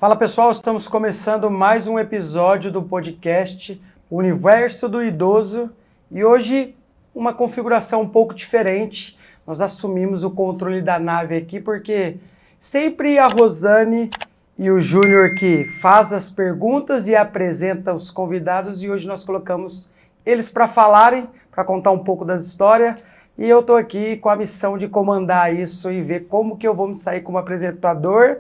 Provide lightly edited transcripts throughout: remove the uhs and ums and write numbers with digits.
Fala pessoal, estamos começando mais um episódio do podcast Universo do Idoso e hoje uma configuração um pouco diferente. Nós assumimos o controle da nave aqui porque sempre a Rosane e o Júnior que faz as perguntas e apresenta os convidados e hoje nós colocamos eles para falarem, para contar um pouco das histórias e eu estou aqui com a missão de comandar isso e ver como que eu vou me sair como apresentador.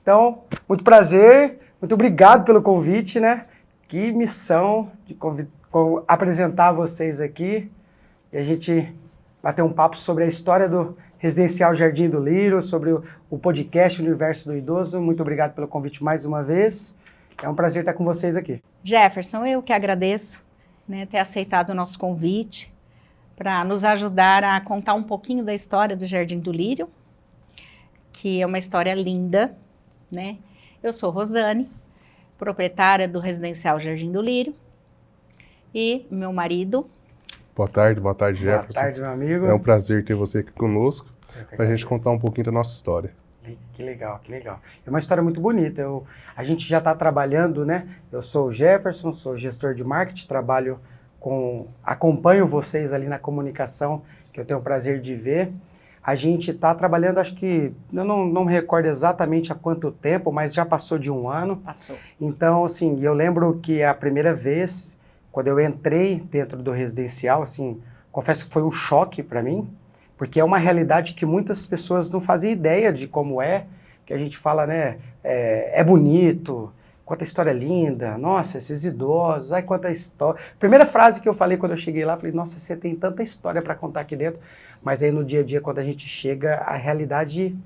Então, muito prazer, muito obrigado pelo convite, né? Que missão de apresentar vocês aqui e a gente bater um papo sobre a história do Residencial Jardim do Lírio, sobre o podcast Universo do Idoso. Muito obrigado pelo convite mais uma vez. É um prazer estar com vocês aqui. Jefferson, eu que agradeço, né, ter aceitado o nosso convite para nos ajudar a contar um pouquinho da história do Jardim do Lírio, que é uma história linda, né? Eu sou Rosane, proprietária do Residencial Jardim do Lírio, e meu marido. Boa tarde, Jefferson. Boa tarde, meu amigo. É um prazer ter você aqui conosco, para a gente contar um pouquinho da nossa história. Que legal, que legal. É uma história muito bonita. A gente já está trabalhando, né? Eu sou o Jefferson, sou gestor de marketing, acompanho vocês ali na comunicação, que eu tenho o prazer de ver. A gente está trabalhando, acho que, eu não me recordo exatamente há quanto tempo, mas já passou de um ano. Passou. Então, assim, eu lembro que a primeira vez, quando eu entrei dentro do residencial, assim, confesso que foi um choque para mim, porque é uma realidade que muitas pessoas não fazem ideia de como é, que a gente fala, né, é bonito, quanta história linda, nossa, esses idosos, ai, quanta história. Primeira frase que eu falei quando eu cheguei lá, falei, nossa, você tem tanta história para contar aqui dentro, mas aí no dia a dia, quando a gente chega, a realidade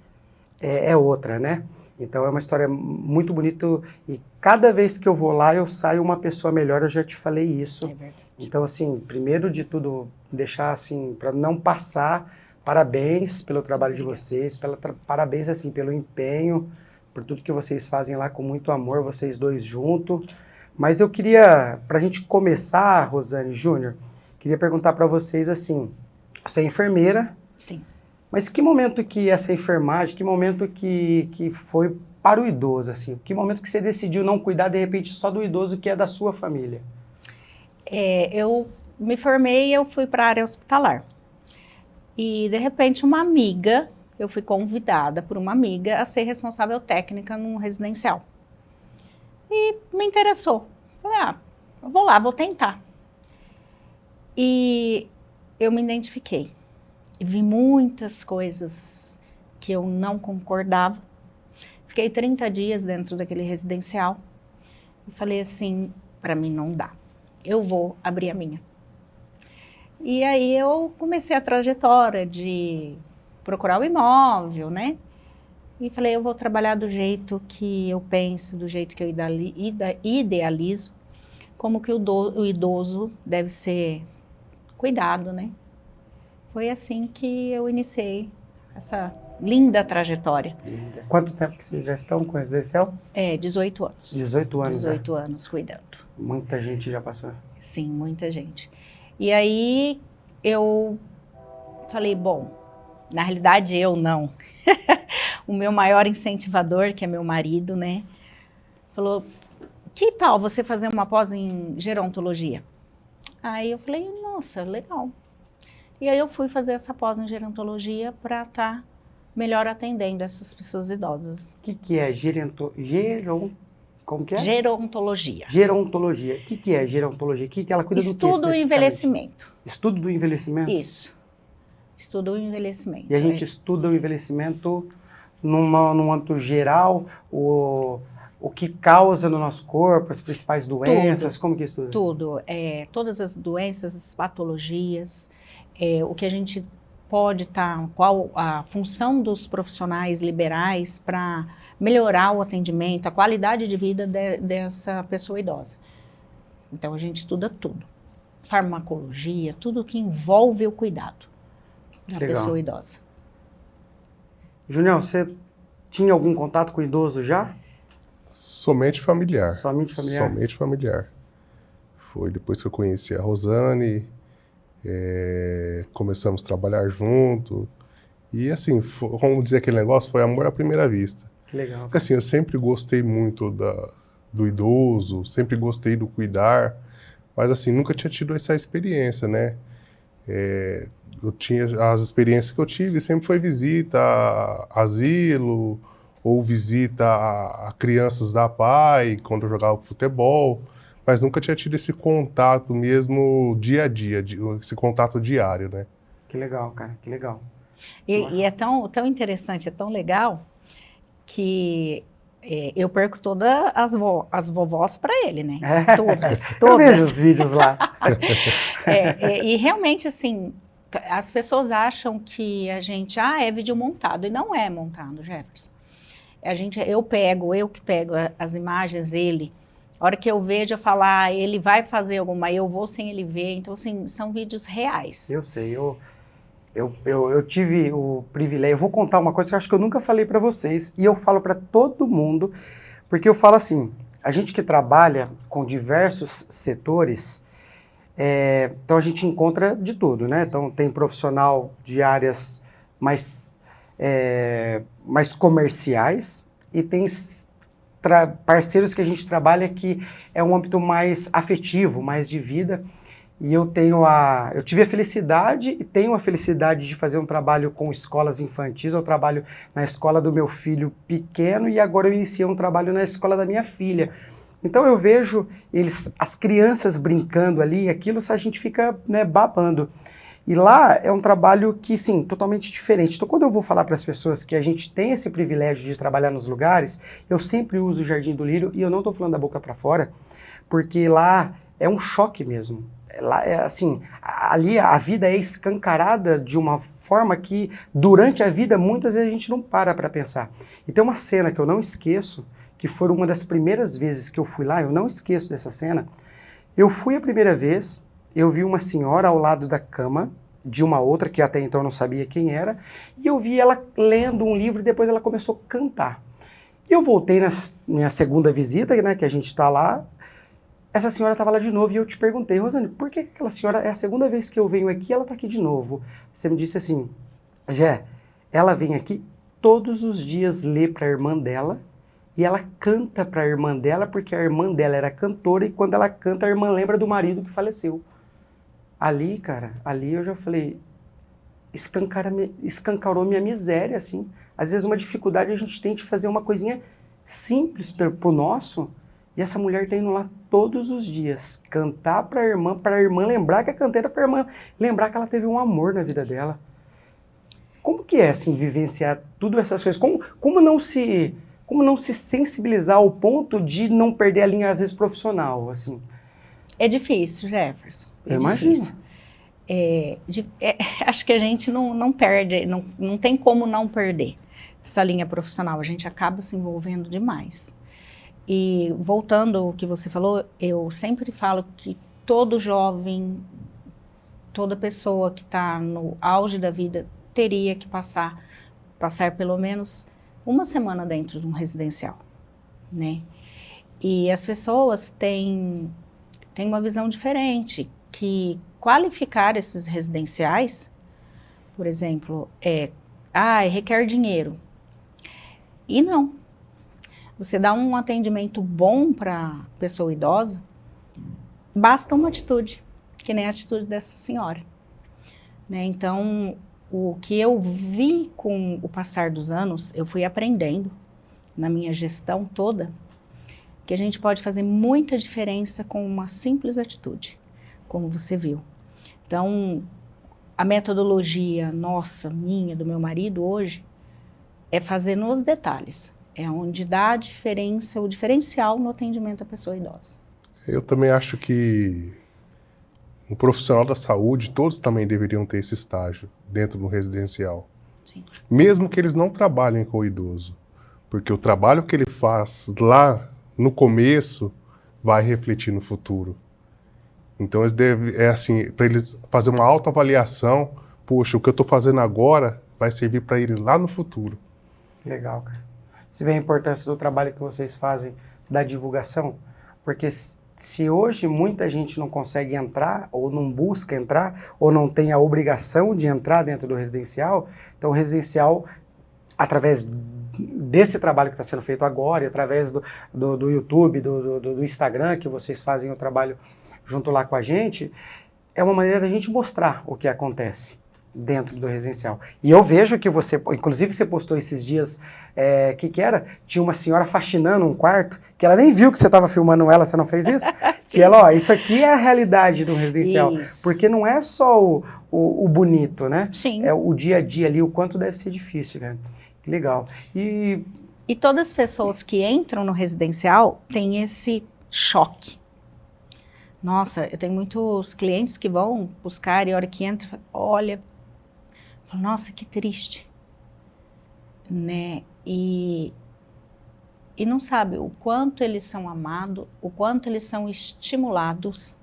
é outra, né? Então é uma história muito bonita e cada vez que eu vou lá, eu saio uma pessoa melhor, eu já te falei isso. É verdade. Então, assim, primeiro de tudo, deixar assim, para não passar, parabéns pelo trabalho de vocês, parabéns, assim, pelo empenho, por tudo que vocês fazem lá com muito amor, vocês dois juntos. Mas eu queria, para a gente começar, Rosane Júnior, queria perguntar para vocês, assim, você é enfermeira. Sim. Mas que momento que essa enfermagem, que momento que foi para o idoso, assim? Que momento que você decidiu não cuidar, de repente, só do idoso que é da sua família? Eu me formei e eu fui para a área hospitalar. E, de repente, eu fui convidada por uma amiga a ser responsável técnica num residencial. E me interessou. Falei, eu vou lá, vou tentar. E eu me identifiquei. E vi muitas coisas que eu não concordava. Fiquei 30 dias dentro daquele residencial. E falei assim, para mim não dá. Eu vou abrir a minha. E aí eu comecei a trajetória de procurar o imóvel, né? E falei, eu vou trabalhar do jeito que eu penso, do jeito que eu idealizo, como que o idoso deve ser cuidado, né? Foi assim que eu iniciei essa linda trajetória. Quanto tempo que vocês já estão com o residencial? 18 anos. 18 anos. 18 anos cuidando. Muita gente já passou. Sim, muita gente. E aí eu falei, bom, na realidade eu não. O meu maior incentivador, que é meu marido, né, falou, que tal você fazer uma pós em gerontologia? Aí eu falei, nossa, legal. E aí eu fui fazer essa pós em gerontologia para estar melhor atendendo essas pessoas idosas. O que é como que é? Gerontologia. Gerontologia. O que é gerontologia? O que ela cuida do quê? Estudo do envelhecimento. Estudo do envelhecimento? Isso. Estudo do envelhecimento. E a gente estuda o envelhecimento num âmbito geral, o que causa no nosso corpo, as principais doenças, como que estuda? Tudo. Todas as doenças, as patologias, o que a gente pode qual a função dos profissionais liberais para melhorar o atendimento, a qualidade de vida dessa pessoa idosa. Então, a gente estuda tudo. Farmacologia, tudo que envolve o cuidado da pessoa idosa. Junião, você tinha algum contato com o idoso já? Somente familiar. Somente familiar? Somente familiar. Foi depois que eu conheci a Rosane, começamos a trabalhar junto. E assim, vamos dizer aquele negócio, foi amor à primeira vista. Que legal. Porque, assim, eu sempre gostei muito do idoso, sempre gostei do cuidar, mas assim, nunca tinha tido essa experiência, né? Eu tinha, as experiências que eu tive sempre foi visita a asilo, ou visita a crianças da PAI, quando eu jogava futebol, mas nunca tinha tido esse contato mesmo dia a dia, esse contato diário, né? Que legal, cara, que legal. E é tão interessante, é tão legal, que eu perco todas as vovós para ele, né? Todas. Eu vejo os vídeos lá. E realmente, assim, as pessoas acham que a gente, é vídeo montado, e não é montado, Jefferson. Eu que pego as imagens, ele, a hora que eu vejo, eu falo, ele vai fazer alguma, eu vou sem ele ver, então, assim, são vídeos reais. Eu sei, eu tive o privilégio, eu vou contar uma coisa que eu acho que eu nunca falei para vocês, e eu falo para todo mundo, porque eu falo assim, a gente que trabalha com diversos setores, então a gente encontra de tudo, né? Então tem profissional de áreas mais comerciais e tem parceiros que a gente trabalha que é um âmbito mais afetivo, mais de vida. E eu tive a felicidade e tenho a felicidade de fazer um trabalho com escolas infantis. Eu trabalho na escola do meu filho pequeno e agora eu iniciei um trabalho na escola da minha filha. Então eu vejo as crianças brincando ali, aquilo a gente fica, né, babando. E lá é um trabalho que, sim, totalmente diferente. Então quando eu vou falar para as pessoas que a gente tem esse privilégio de trabalhar nos lugares, eu sempre uso o Jardim do Lírio e eu não estou falando da boca para fora, porque lá é um choque mesmo. Lá assim, ali a vida é escancarada de uma forma que durante a vida muitas vezes a gente não para pensar. E tem uma cena que eu não esqueço, que foi uma das primeiras vezes que eu fui lá, eu não esqueço dessa cena. Eu fui a primeira vez, eu vi uma senhora ao lado da cama de uma outra, que até então eu não sabia quem era, e eu vi ela lendo um livro e depois ela começou a cantar. Eu voltei na minha segunda visita, né, que a gente está lá, essa senhora estava lá de novo e eu te perguntei, Rosane, por que aquela senhora, é a segunda vez que eu venho aqui, ela está aqui de novo? Você me disse assim, Gé, ela vem aqui todos os dias ler para a irmã dela e ela canta para a irmã dela porque a irmã dela era cantora e quando ela canta a irmã lembra do marido que faleceu. Ali, cara, ali eu já falei, escancarou minha miséria, assim. Às vezes uma dificuldade a gente tem de fazer uma coisinha simples pro nosso. E essa mulher tá indo lá todos os dias, cantar para a irmã lembrar que é canteira, para a irmã lembrar que ela teve um amor na vida dela. Como que é, assim, vivenciar tudo essas coisas? Como não se sensibilizar ao ponto de não perder a linha, às vezes, profissional, assim? É difícil, Jefferson. Imagina. Acho que a gente não perde, não tem como não perder essa linha profissional. A gente acaba se envolvendo demais. E voltando ao que você falou, eu sempre falo que todo jovem, toda pessoa que está no auge da vida teria que passar pelo menos uma semana dentro de um residencial, né? E as pessoas têm uma visão diferente, que qualificar esses residenciais, por exemplo, requer dinheiro. E não. Você dá um atendimento bom para a pessoa idosa, basta uma atitude, que nem a atitude dessa senhora, né? Então, o que eu vi com o passar dos anos, eu fui aprendendo na minha gestão toda, que a gente pode fazer muita diferença com uma simples atitude, como você viu. Então, a metodologia nossa, minha, do meu marido hoje, é fazer nos detalhes. É onde dá a diferença, o diferencial no atendimento à pessoa idosa. Eu também acho que um profissional da saúde, todos também deveriam ter esse estágio dentro do residencial. Sim. Mesmo que eles não trabalhem com o idoso. Porque o trabalho que ele faz lá no começo vai refletir no futuro. Então eles para eles fazer uma autoavaliação, poxa, o que eu estou fazendo agora vai servir para ele lá no futuro. Legal, cara. Você vê a importância do trabalho que vocês fazem da divulgação? Porque se hoje muita gente não consegue entrar, ou não busca entrar, ou não tem a obrigação de entrar dentro do residencial, então o residencial, através desse trabalho que está sendo feito agora, e através do YouTube, do Instagram, que vocês fazem o trabalho junto lá com a gente, é uma maneira da gente mostrar o que acontece dentro do residencial. E eu vejo que você, inclusive você postou esses dias, que era? Tinha uma senhora faxinando um quarto, que ela nem viu que você estava filmando ela, você não fez isso? Que ela, ó, isso aqui é a realidade do residencial. Isso. Porque não é só o bonito, né? Sim. É o dia a dia ali, o quanto deve ser difícil, né? Que legal. E todas as pessoas que entram no residencial têm esse choque. Nossa, eu tenho muitos clientes que vão buscar e a hora que entra, olha, fala, nossa, que triste, né? E não sabe o quanto eles são amados, o quanto eles são estimulados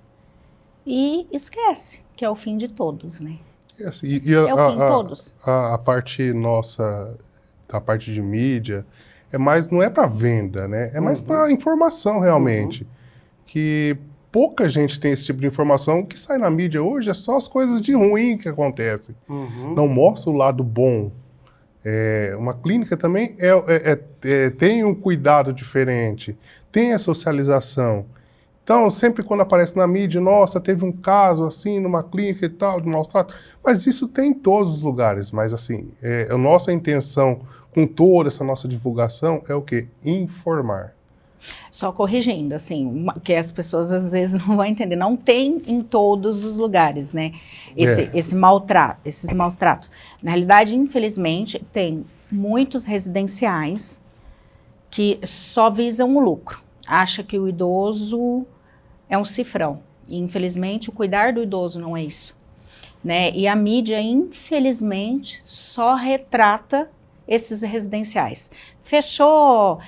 e esquece que é o fim de todos, né? É o fim de todos. A parte nossa, a parte de mídia, não é para venda, né? É mais para informação realmente, que pouca gente tem esse tipo de informação. O que sai na mídia hoje é só as coisas de ruim que acontecem. Não mostra o lado bom. Uma clínica também tem um cuidado diferente, tem a socialização. Então, sempre quando aparece na mídia, nossa, teve um caso assim numa clínica e tal, de maus tratos, mas isso tem em todos os lugares. Mas assim, a nossa intenção com toda essa nossa divulgação é o quê? Informar. Só corrigindo, assim, que as pessoas às vezes não vão entender. Não tem em todos os lugares, né? Esses maus tratos. Na realidade, infelizmente, tem muitos residenciais que só visam o lucro. Acha que o idoso é um cifrão. E, infelizmente, o cuidar do idoso não é isso, né? E a mídia, infelizmente, só retrata esses residenciais. Fechou,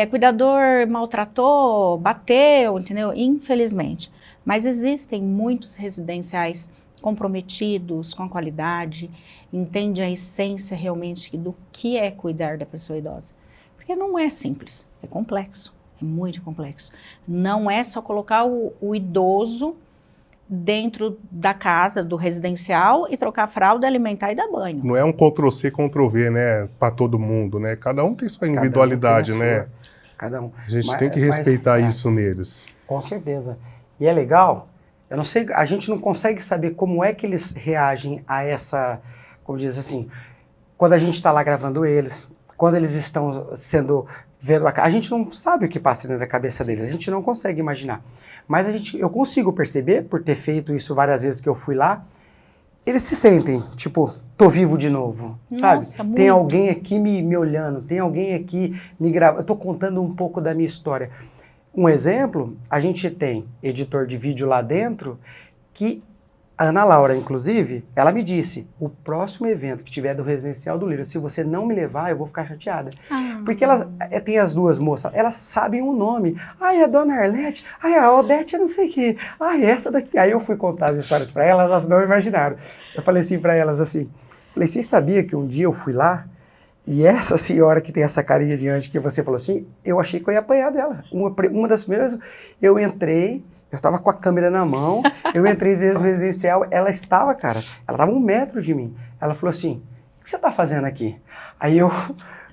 cuidador maltratou, bateu, entendeu? Infelizmente. Mas existem muitos residenciais comprometidos com a qualidade, entende a essência realmente do que é cuidar da pessoa idosa. Porque não é simples, é complexo, é muito complexo. Não é só colocar o idoso dentro da casa, do residencial, e trocar fralda, alimentar e dar banho. Não é um Ctrl-C, Ctrl-V, né, para todo mundo, né? Cada um tem sua individualidade, né? Cada um. A gente tem que respeitar isso neles. Com certeza. E é legal, eu não sei, a gente não consegue saber como é que eles reagem a essa, como diz assim, quando a gente está lá gravando eles, quando eles estão vendo a gente não sabe o que passa dentro da cabeça deles, a gente não consegue imaginar. Mas eu consigo perceber, por ter feito isso várias vezes que eu fui lá, eles se sentem, tipo, tô vivo de novo, sabe? Nossa, muito. Tem alguém aqui me olhando, tem alguém aqui me gravando, eu tô contando um pouco da minha história. Um exemplo, a gente tem editor de vídeo lá dentro, que a Ana Laura, inclusive, ela me disse, o próximo evento que tiver do Residencial do Lírio, se você não me levar, eu vou ficar chateada. Porque elas, tem as duas moças, elas sabem o nome. Ai, a dona Arlete, ai, a Odete, eu não sei o quê. Ai, essa daqui. Aí eu fui contar as histórias para elas, elas não imaginaram. Eu falei assim para elas assim, falei, você sabia que um dia eu fui lá, e essa senhora que tem essa carinha diante que você falou assim, eu achei que eu ia apanhar dela. Uma das primeiras, eu entrei, eu estava com a câmera na mão, eu entrei dentro do residencial, ela estava, cara, ela estava 1 metro de mim. Ela falou assim, o que você está fazendo aqui? Aí eu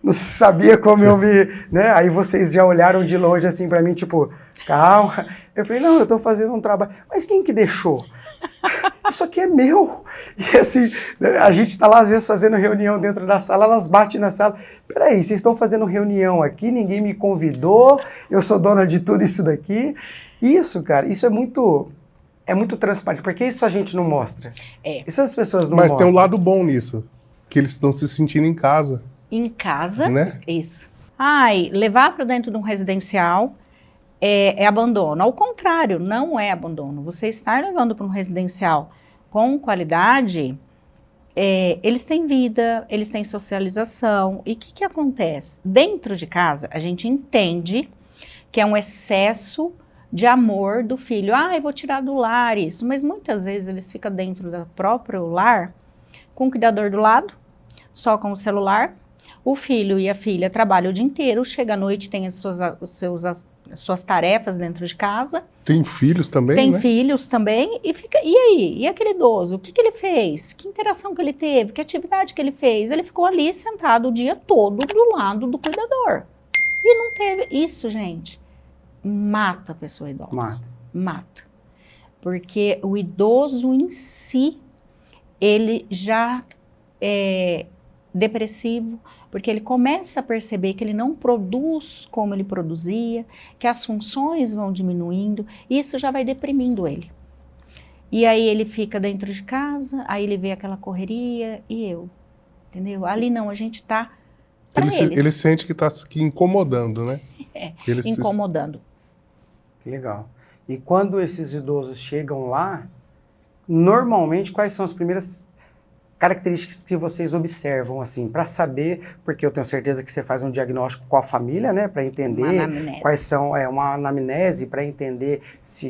não sabia como eu me, né? Aí vocês já olharam de longe assim para mim, tipo, calma. Eu falei, não, eu estou fazendo um trabalho. Mas quem que deixou? Isso aqui é meu. E assim, a gente está lá às vezes fazendo reunião dentro da sala, elas batem na sala. Peraí, vocês estão fazendo reunião aqui, ninguém me convidou, eu sou dona de tudo isso daqui. Isso, cara, isso é muito transparente, porque isso a gente não mostra. Isso as pessoas não mostram. Mas tem um lado bom nisso, que eles estão se sentindo em casa. Em casa, né? Isso. Ai, levar para dentro de um residencial é abandono. Ao contrário, não é abandono. Você estar levando para um residencial com qualidade, eles têm vida, eles têm socialização. E o que acontece? Dentro de casa, a gente entende que é um excesso de amor do filho. Ah, eu vou tirar do lar isso. Mas muitas vezes eles ficam dentro do próprio lar, com o cuidador do lado, só com o celular. O filho e a filha trabalham o dia inteiro, chega à noite, tem os seus suas tarefas dentro de casa. Tem filhos também, Tem né? filhos também, e fica, e aí? E aquele idoso? O que que ele fez? Que interação que ele teve? Que atividade que ele fez? Ele ficou ali sentado o dia todo do lado do cuidador. E não teve isso, gente. Mata a pessoa idosa. Mata. Porque o idoso em si, ele já é depressivo, porque ele começa a perceber que ele não produz como ele produzia, que as funções vão diminuindo, e isso já vai deprimindo ele. E aí ele fica dentro de casa, aí ele vê aquela correria, e eu, entendeu? Ali não, a gente tá pra eles. Ele sente que tá aqui incomodando, né? Incomodando. Legal. E quando esses idosos chegam lá, normalmente quais são as primeiras características que vocês observam, assim, para saber, porque eu tenho certeza que você faz um diagnóstico com a família, né, para entender quais são, uma anamnese, para entender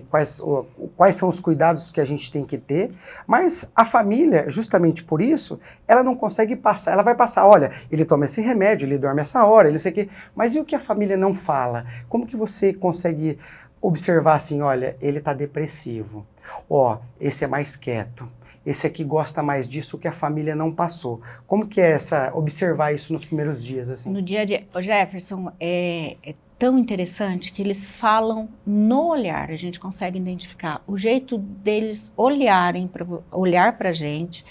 quais são os cuidados que a gente tem que ter, mas a família, justamente por isso, ela não consegue passar, ela vai passar, olha, ele toma esse remédio, ele dorme essa hora, ele não sei o quê, mas e o que a família não fala? Como que você consegue observar assim, olha, ele está depressivo, esse é mais quieto, esse aqui gosta mais disso que a família não passou. Como que é observar isso nos primeiros dias? Assim? No dia a dia, Jefferson, é tão interessante que eles falam no olhar, a gente consegue identificar o jeito deles olhar para a gente,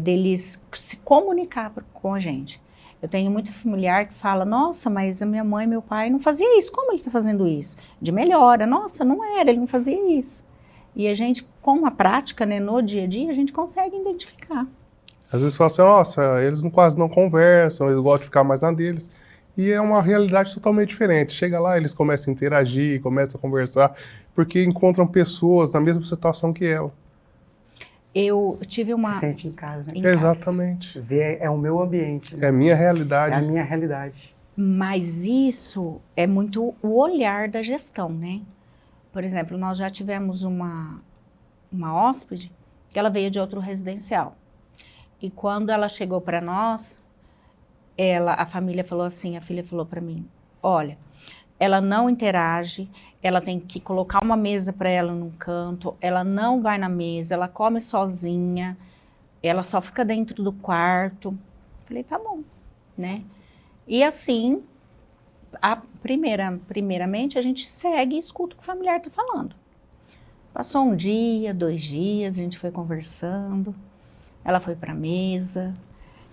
deles se comunicar com a gente. Eu tenho muito familiar que fala, nossa, mas a minha mãe e meu pai não faziam isso, como ele está fazendo isso? De melhora, nossa, não era, ele não fazia isso. E a gente, com a prática, né, no dia a dia, a gente consegue identificar. Às vezes fala assim, nossa, eles quase não conversam, eles gostam de ficar mais na deles. E é uma realidade totalmente diferente. Chega lá, eles começam a interagir, começam a conversar, porque encontram pessoas na mesma situação que ela. Eu tive uma... Se sente em casa, né? Exatamente. É o meu ambiente. É a minha realidade. É a minha realidade. Mas isso é muito o olhar da gestão, né? Por exemplo, nós já tivemos uma hóspede que ela veio de outro residencial. E quando ela chegou para nós, a família falou assim, a filha falou para mim, olha, ela não interage, ela tem que colocar uma mesa para ela num canto, ela não vai na mesa, ela come sozinha, ela só fica dentro do quarto. Falei, tá bom, né? E assim, primeiramente, a gente segue e escuta o que o familiar está falando. Passou um dia, 2 dias, a gente foi conversando, ela foi para a mesa,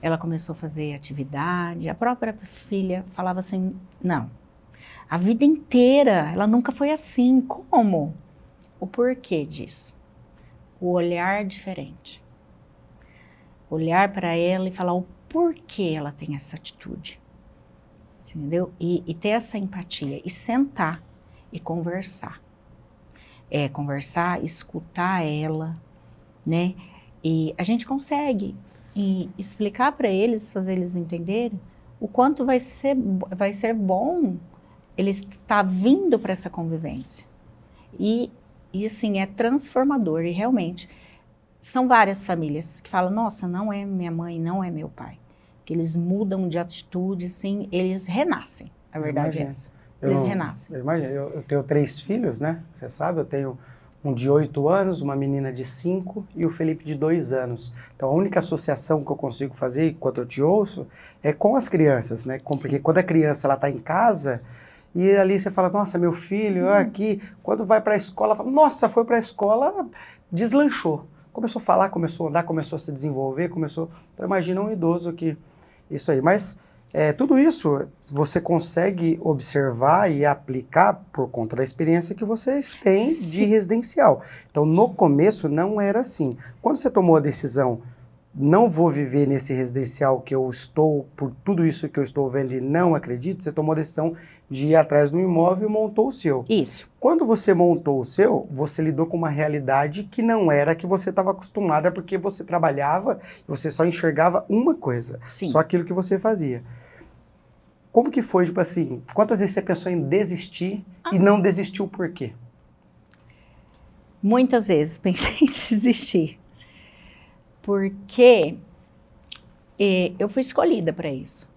ela começou a fazer atividade, a própria filha falava assim, não, a vida inteira ela nunca foi assim, como? O porquê disso? O olhar diferente. Olhar para ela e falar o porquê ela tem essa atitude. Entendeu? E ter essa empatia, e sentar e conversar. Conversar, escutar ela, né? E a gente consegue explicar para eles, fazer eles entenderem o quanto vai ser bom ele estar vindo para essa convivência. E assim, é transformador, e realmente são várias famílias que falam, nossa, não é minha mãe, não é meu pai. Que eles mudam de atitude, assim, eles renascem. A verdade é essa. Eles renascem. Eu tenho 3 filhos, né? Você sabe, eu tenho um de 8 anos, uma menina de 5 e o Felipe de 2 anos. Então a única associação que eu consigo fazer, enquanto eu te ouço, é com as crianças, né? Porque quando a criança está em casa, e ali você fala, nossa, meu filho, aqui, quando vai para a escola, fala, nossa, foi para a escola, deslanchou. Começou a falar, começou a andar, começou a se desenvolver, Então imagina um idoso que... Isso aí, mas tudo isso você consegue observar e aplicar por conta da experiência que vocês têm de residencial. Então, no começo não era assim. Quando você tomou a decisão, não vou viver nesse residencial que eu estou, por tudo isso que eu estou vendo e não acredito, você tomou a decisão de ir atrás do imóvel e montou o seu. Isso. Quando você montou o seu, você lidou com uma realidade que não era a que você estava acostumada, porque você trabalhava e você só enxergava uma coisa, só aquilo que você fazia. Como que foi, tipo assim, quantas vezes você pensou em desistir e não desistiu por quê? Muitas vezes pensei em desistir, porque eu fui escolhida para isso.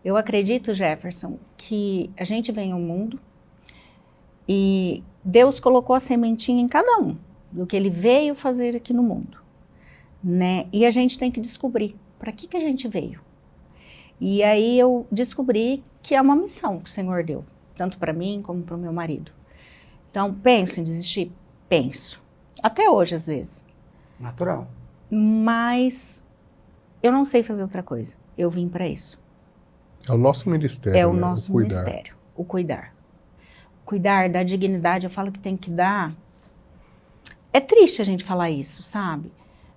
Eu acredito, Jefferson, que a gente vem ao mundo E Deus colocou a sementinha em cada um, do que ele veio fazer aqui no mundo, né? E a gente tem que descobrir para que a gente veio. E aí eu descobri que é uma missão que o Senhor deu, tanto para mim como para o meu marido. Então, penso em desistir? Penso. Até hoje, às vezes. Natural. Mas eu não sei fazer outra coisa. Eu vim para isso. É o nosso ministério, É o né? nosso cuidar. ministério, o cuidar. Cuidar da dignidade, eu falo que tem que dar. É triste a gente falar isso, sabe?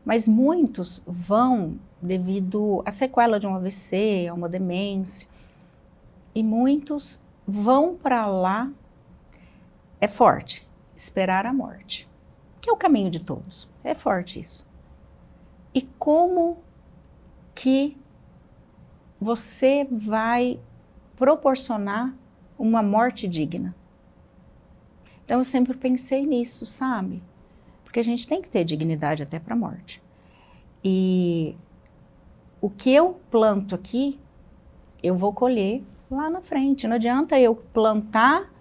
Mas muitos vão devido à sequela de um AVC, a uma demência. E muitos vão para lá, é forte, esperar a morte. Que é o caminho de todos. É forte isso. E como que você vai proporcionar uma morte digna? Então eu sempre pensei nisso, sabe? Porque a gente tem que ter dignidade até para a morte. E o que eu planto aqui, eu vou colher lá na frente. Não adianta eu plantar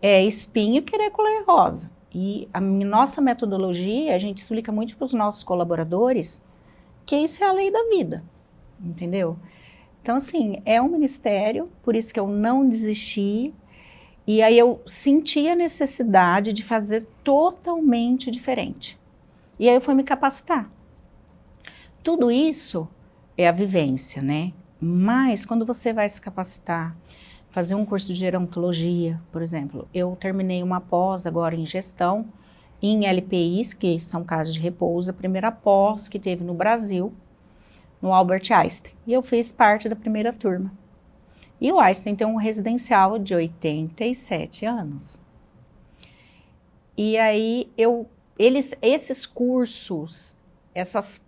espinho e querer colher rosa. E a nossa metodologia, a gente explica muito para os nossos colaboradores que isso é a lei da vida, entendeu? Então, assim, é um ministério, por isso que eu não desisti. E aí eu senti a necessidade de fazer totalmente diferente. E aí eu fui me capacitar. Tudo isso é a vivência, né? Mas quando você vai se capacitar, fazer um curso de gerontologia, por exemplo, eu terminei uma pós agora em gestão, em LPIs, que são casas de repouso, a primeira pós que teve no Brasil, no Albert Einstein. E eu fiz parte da primeira turma. E o Einstein tem um residencial de 87 anos. E aí, esses cursos, essas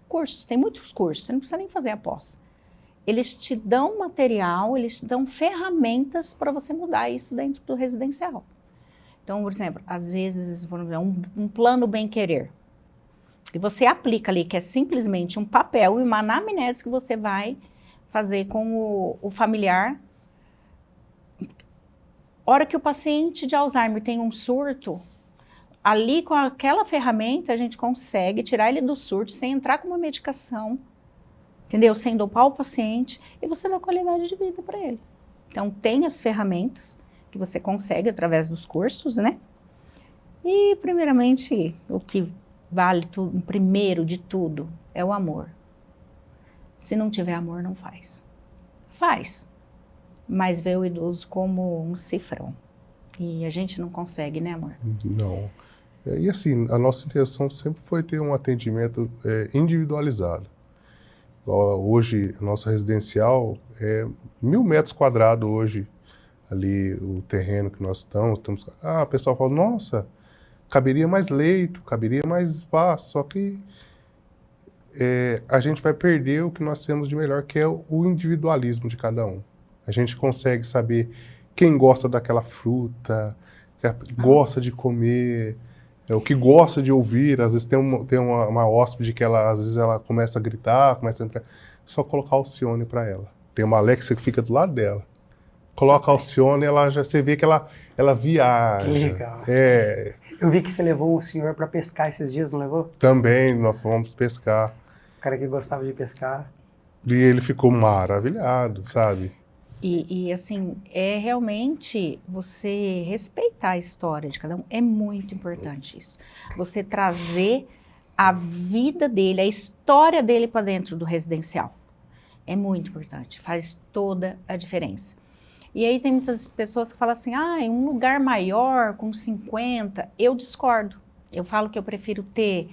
cursos, tem muitos cursos, você não precisa nem fazer a pós. Eles te dão material, eles te dão ferramentas para você mudar isso dentro do residencial. Então, por exemplo, às vezes, um plano bem-querer. E você aplica ali, que é simplesmente um papel e uma anamnese que você vai fazer com o familiar. Hora que o paciente de Alzheimer tem um surto, ali com aquela ferramenta a gente consegue tirar ele do surto sem entrar com uma medicação, entendeu? Sem dopar o paciente e você dá qualidade de vida para ele. Então tem as ferramentas que você consegue através dos cursos, né? E primeiramente o que vale tudo, primeiro de tudo, é o amor. Se não tiver amor, não faz. Faz, mas vê o idoso como um cifrão. E a gente não consegue, né, amor? Não. E assim, a nossa intenção sempre foi ter um atendimento individualizado. Hoje, a nossa residencial é 1.000 metros quadrados hoje, ali o terreno que nós estamos. O pessoal fala, nossa, caberia mais leito, caberia mais espaço, só que a gente vai perder o que nós temos de melhor, que é o individualismo de cada um. A gente consegue saber quem gosta daquela fruta, que gosta de comer, o que gosta de ouvir. Às vezes tem uma hóspede que às vezes ela começa a gritar, começa a entrar. Só colocar Alcione para ela. Tem uma Alexa que fica do lado dela. Coloca Alcione, você vê que ela viaja. Que legal. Eu vi que você levou o senhor para pescar esses dias, não levou? Também, nós fomos pescar. O cara que gostava de pescar. E ele ficou maravilhado, sabe? E assim, realmente você respeitar a história de cada um, é muito importante isso. Você trazer a vida dele, a história dele para dentro do residencial. É muito importante, faz toda a diferença. E aí tem muitas pessoas que falam assim, em um lugar maior, com 50, eu discordo. Eu falo que eu prefiro ter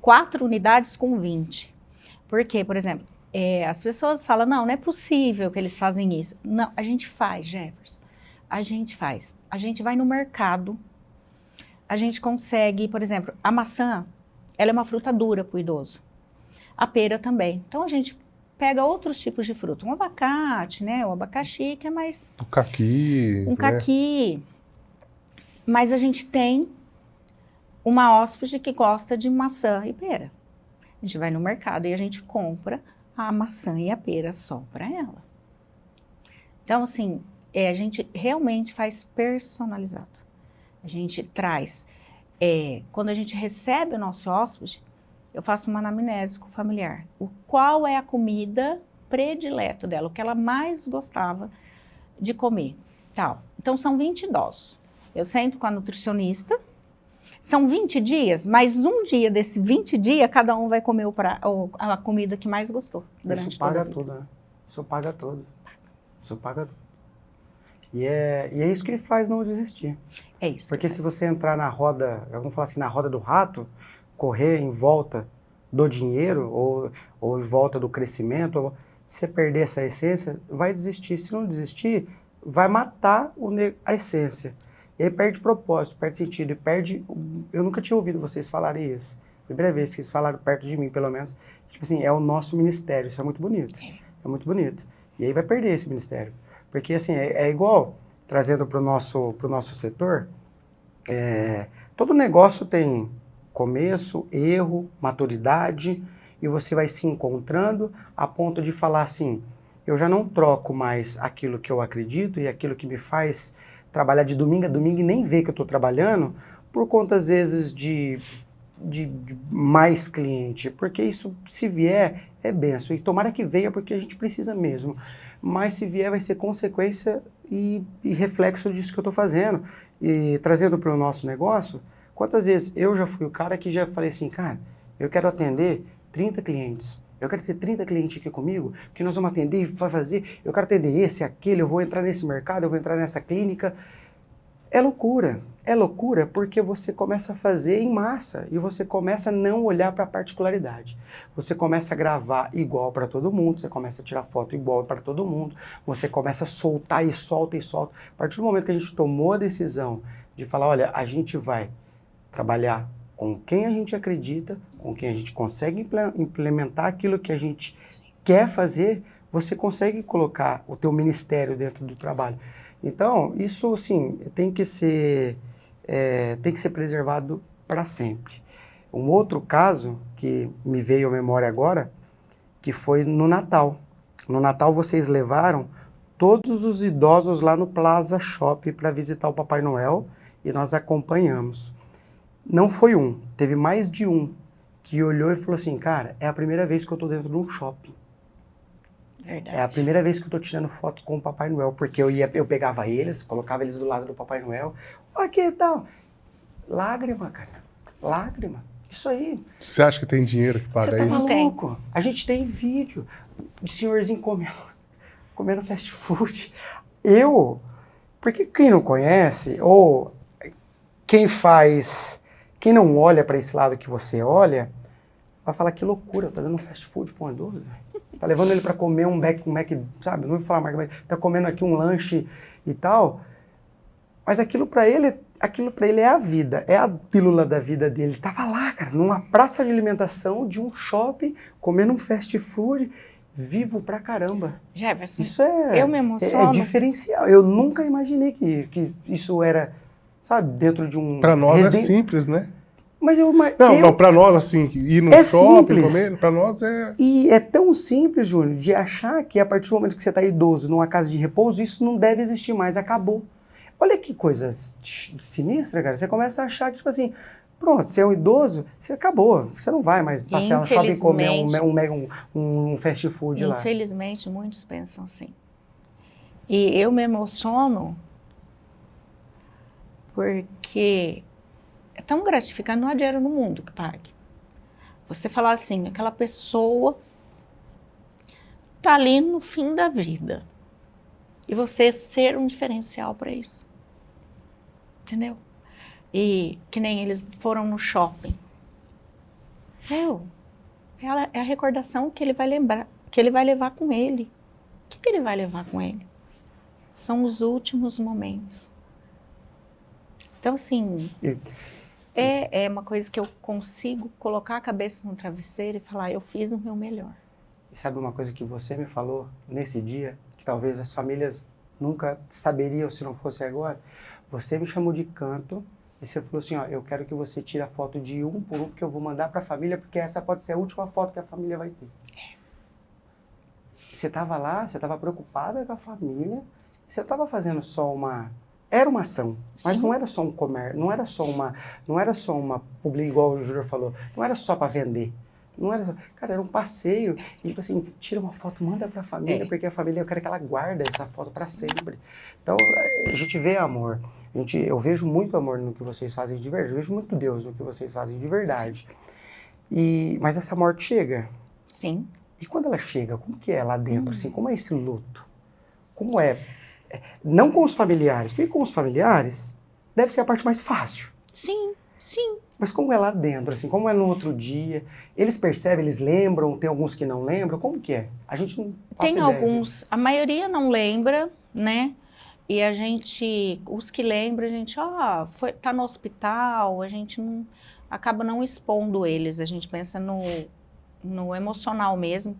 4 unidades com 20. Por quê? Por exemplo, as pessoas falam, não é possível que eles fazem isso. Não, a gente faz, Jefferson. A gente faz. A gente vai no mercado, a gente consegue, por exemplo, a maçã, ela é uma fruta dura para o idoso. A pera também. Então a gente pega outros tipos de fruta. Um abacate, né? O abacaxi, que é mais... O caqui. Um caqui. Mas a gente tem uma hóspede que gosta de maçã e pera. A gente vai no mercado e a gente compra a maçã e a pera só para ela. Então, assim, a gente realmente faz personalizado. A gente traz, quando a gente recebe o nosso hóspede, eu faço uma anamnese com o familiar. Qual é a comida predileta dela, o que ela mais gostava de comer, tal. Então, são 20 idosos. Eu sento com a nutricionista, são 20 dias, mas um dia desse 20 dias, cada um vai comer a comida que mais gostou durante Isso paga toda a vida. tudo, né? Isso paga tudo. Isso paga tudo. E é isso que faz não desistir. É isso. Porque se você entrar na roda, vamos falar assim, na roda do rato, correr em volta do dinheiro ou em volta do crescimento, se você perder essa essência, vai desistir. Se não desistir, vai matar a essência. E aí perde propósito, perde sentido e perde... Eu nunca tinha ouvido vocês falarem isso. Primeira vez que vocês falaram perto de mim, pelo menos. Tipo assim, é o nosso ministério. Isso é muito bonito. É muito bonito. E aí vai perder esse ministério. Porque assim, é igual, trazendo para o nosso setor, todo negócio tem começo, erro, maturidade, e você vai se encontrando a ponto de falar assim, eu já não troco mais aquilo que eu acredito e aquilo que me faz trabalhar de domingo a domingo e nem ver que eu estou trabalhando, por conta, às vezes, de mais cliente, porque isso, se vier, é benção. E tomara que venha, porque a gente precisa mesmo. Mas se vier, vai ser consequência e reflexo disso que eu estou fazendo. E trazendo para o nosso negócio, quantas vezes eu já fui o cara que já falei assim, cara, eu quero atender 30 clientes. Eu quero ter 30 clientes aqui comigo, que nós vamos atender, vai fazer, eu quero atender esse, aquele, eu vou entrar nesse mercado, eu vou entrar nessa clínica. É loucura porque você começa a fazer em massa e você começa a não olhar para a particularidade. Você começa a gravar igual para todo mundo, você começa a tirar foto igual para todo mundo, você começa a soltar e solta e solta. A partir do momento que a gente tomou a decisão de falar, olha, a gente vai trabalhar com quem a gente acredita, com quem a gente consegue implementar aquilo que a gente quer fazer, você consegue colocar o teu ministério dentro do trabalho. Então, isso, sim, tem que ser preservado para sempre. Um outro caso que me veio à memória agora, que foi no Natal. No Natal, vocês levaram todos os idosos lá no Plaza Shopping para visitar o Papai Noel e nós acompanhamos. Não foi um, teve mais de um que olhou e falou assim, cara, é a primeira vez que eu estou dentro de um shopping. Verdade. É a primeira vez que eu tô tirando foto com o Papai Noel, porque eu pegava eles, colocava eles do lado do Papai Noel. Aqui e tal. Lágrima, cara. Lágrima. Isso aí. Você acha que tem dinheiro que paga Você tá isso? maluco? A gente tem vídeo de senhorzinho comendo fast food. Porque quem não conhece, ou quem não olha para esse lado que você olha, vai falar que loucura, tá dando fast food pro idoso. Você tá levando ele para comer um Mac, sabe? Não vou falar marca, mas tá comendo aqui um lanche e tal. Mas aquilo para ele é a vida, é a pílula da vida dele. Ele tava lá, cara, numa praça de alimentação de um shopping, comendo um fast food, vivo pra caramba. Jefferson, Isso eu me emociono. É diferencial. Eu nunca imaginei que isso era, sabe, dentro de um... Para nós é simples, né? Mas Não, para nós, assim, ir no shopping, comer, para nós é... E é tão simples, Júnior, de achar que a partir do momento que você está idoso numa casa de repouso, isso não deve existir mais, acabou. Olha que coisa sinistra, cara. Você começa a achar que, tipo assim, pronto, você é um idoso, você acabou. Você não vai mais passear no shopping e comer um fast food lá. Infelizmente, muitos pensam assim. E eu me emociono porque... é tão gratificante, não há dinheiro no mundo que pague. Você falar assim, aquela pessoa tá ali no fim da vida. E você ser um diferencial para isso. Entendeu? E que nem eles foram no shopping. É a recordação que ele vai lembrar, que ele vai levar com ele. O que ele vai levar com ele? São os últimos momentos. Então, assim... É uma coisa que eu consigo colocar a cabeça no travesseiro e falar, eu fiz o meu melhor. E sabe uma coisa que você me falou nesse dia, que talvez as famílias nunca saberiam se não fosse agora? Você me chamou de canto e você falou assim, ó, eu quero que você tire a foto de um por um, porque eu vou mandar para a família, porque essa pode ser a última foto que a família vai ter. você estava lá, você estava preocupada com a família, você estava fazendo só uma... Era uma ação, mas Sim. não era só um comércio, não era só uma publi, igual o Júnior falou, não era só para vender. Não era só, cara, era um passeio, e tipo assim, tira uma foto, manda para a família, porque a família, eu quero que ela guarde essa foto para sempre. Então, a gente vê amor, eu vejo muito amor no que vocês fazem de verdade, eu vejo muito Deus no que vocês fazem de verdade. Mas essa morte chega. Sim. E quando ela chega, como que é lá dentro, assim, como é esse luto? Como é? Não com os familiares, porque com os familiares deve ser a parte mais fácil. Sim, sim. Mas como é lá dentro, assim, como é no outro dia? Eles percebem, eles lembram, tem alguns que não lembram, como que é? A gente não faz Tem ideia, alguns, a maioria não lembra, né? E a gente, os que lembram, a gente, tá no hospital, a gente não, acaba não expondo eles, a gente pensa no emocional mesmo,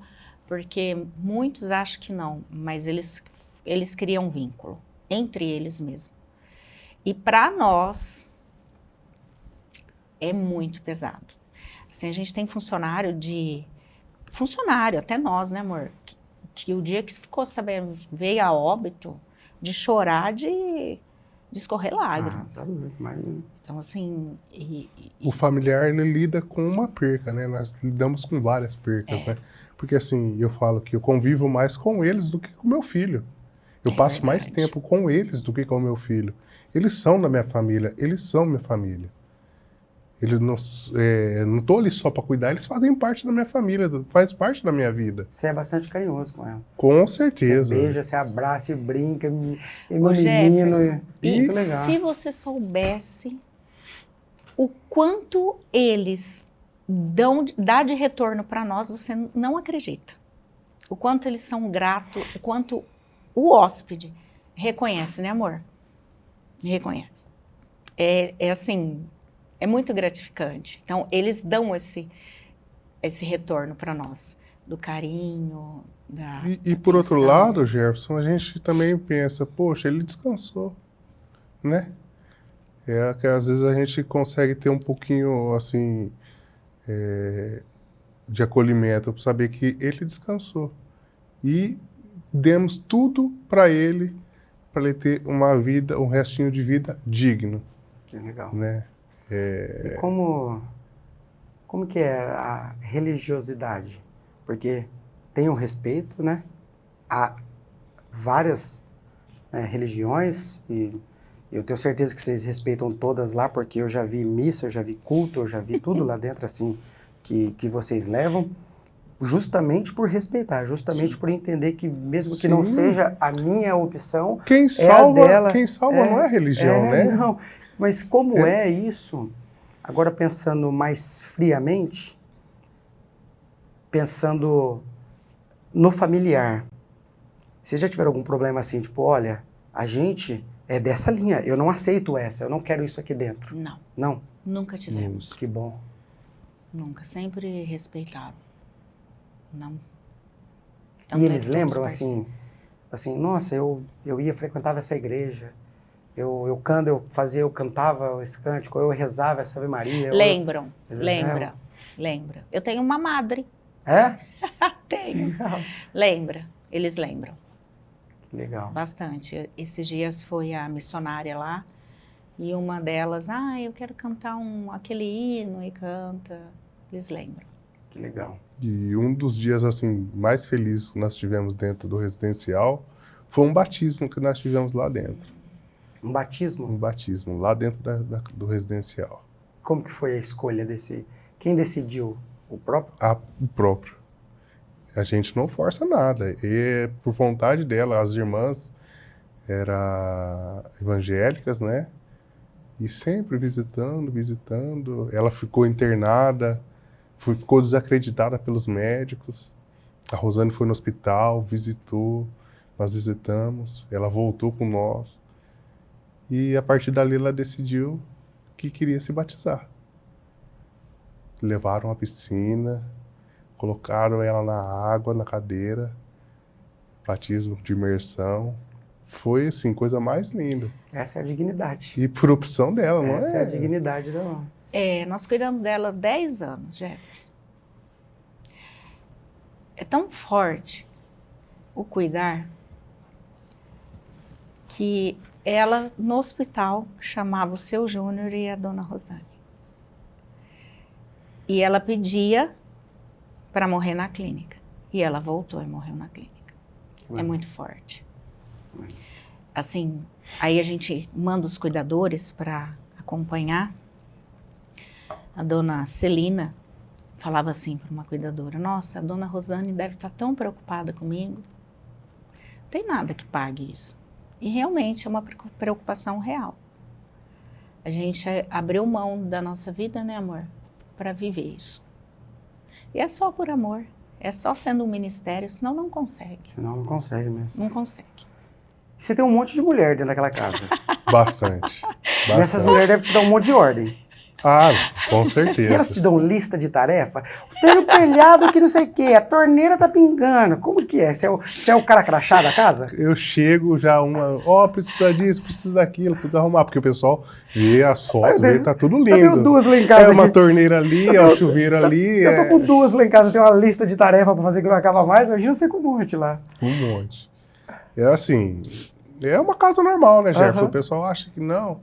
porque muitos acham que não, mas eles criam vínculo entre eles mesmo. E para nós é muito pesado. Assim, a gente tem funcionário, até nós, né, amor? Que o dia que ficou sabendo, veio a óbito, de chorar, de escorrer lágrimas. tá doido, imagina. Então, assim... O familiar, ele lida com uma perca, né? Nós lidamos com várias percas, né? Porque, assim, eu falo que eu convivo mais com eles do que com meu filho. Eu passo mais tempo com eles do que com o meu filho. Eles são da minha família, eles são minha família. Eles não estou ali só para cuidar, eles fazem parte da minha família, faz parte da minha vida. Você é bastante carinhoso com ela. Com certeza. Você beija, você abraça e brinca, e meu Ô, menino... Jefferson, Muito legal. Se você soubesse o quanto eles dá de retorno para nós, você não acredita. O quanto eles são gratos, o quanto o hóspede reconhece, né, amor? Reconhece. É assim, é muito gratificante. Então, eles dão esse retorno para nós, do carinho, da E por outro atenção. lado, Jefferson, a gente também pensa, poxa, ele descansou, né? É que às vezes a gente consegue ter um pouquinho, assim, de acolhimento, para saber que ele descansou. E demos tudo para ele ter uma vida, um restinho de vida digno. Que legal. Né? E como que é a religiosidade? Porque tem um respeito, né? Há várias religiões e eu tenho certeza que vocês respeitam todas lá, porque eu já vi missa, eu já vi culto, eu já vi tudo lá dentro, assim, que vocês levam, justamente por respeitar, justamente Sim. por entender que mesmo que Sim. não seja a minha opção, Quem a salva, dela. quem salva não é a religião, né? Não, mas como é isso, agora pensando mais friamente, pensando no familiar, vocês já tiveram algum problema assim, tipo, olha, a gente é dessa linha, eu não aceito essa, eu não quero isso aqui dentro. Não, Não? nunca tivemos. Que bom. Nunca, sempre respeitaram. Não. E Tanto é eles que lembram todos assim, nossa, eu ia, frequentava essa igreja, eu cantava esse cântico, eu rezava essa Ave Maria. Lembram, Eles lembra. Eu tenho uma madre. É? Tenho. Legal. Lembra, eles lembram Legal. bastante. Esses dias foi a missionária lá e uma delas, eu quero cantar aquele hino e canta. Eles lembram. Que legal. E um dos dias assim mais felizes que nós tivemos dentro do residencial foi um batismo que nós tivemos lá dentro. Um batismo? Um batismo lá dentro do residencial. Como que foi a escolha desse? Quem decidiu? O próprio? O próprio. A gente não força nada. E por vontade dela, as irmãs eram evangélicas, né? E sempre visitando. Ela ficou internada, ficou desacreditada pelos médicos. A Rosane foi no hospital, visitou, nós visitamos, ela voltou com nós. E a partir dali ela decidiu que queria se batizar. Levaram à piscina, colocaram ela na água, na cadeira, batismo de imersão. Foi, assim, coisa mais linda. Essa é a dignidade. E por opção dela, não é? Essa é a dignidade da... Nós cuidamos dela 10 anos, Jefferson. É tão forte o cuidar, que ela, no hospital, chamava o seu Júnior e a dona Rosane. E ela pedia para morrer na clínica. E ela voltou e morreu na clínica. É muito forte. Assim, aí a gente manda os cuidadores para acompanhar. A dona Celina falava assim para uma cuidadora: nossa, a dona Rosane deve estar tão preocupada comigo. Não tem nada que pague isso. E realmente é uma preocupação real. A gente abriu mão da nossa vida, né, amor? Para viver isso. E é só por amor. É só sendo um ministério, senão não consegue. Senão não consegue mesmo. Não consegue. Você tem um monte de mulher dentro daquela casa. Bastante. E essas mulheres devem te dar um monte de ordem. Ah, com E certeza. elas te dão lista de tarefa? Tem um telhado que não sei o quê, a torneira tá pingando. Como que é? Você é o cara crachá da casa? Eu chego já precisa disso, precisa daquilo, precisa arrumar, porque o pessoal vê as fotos, vê, tá tudo lindo. Eu tenho duas lá em casa É uma aqui. torneira ali, é um chuveiro ali, Eu tô com duas lá em casa, eu tenho uma lista de tarefa pra fazer que não acaba mais, imagina você com um monte lá. um monte. É assim, é uma casa normal, né, Jefferson? Aham. O pessoal acha que não.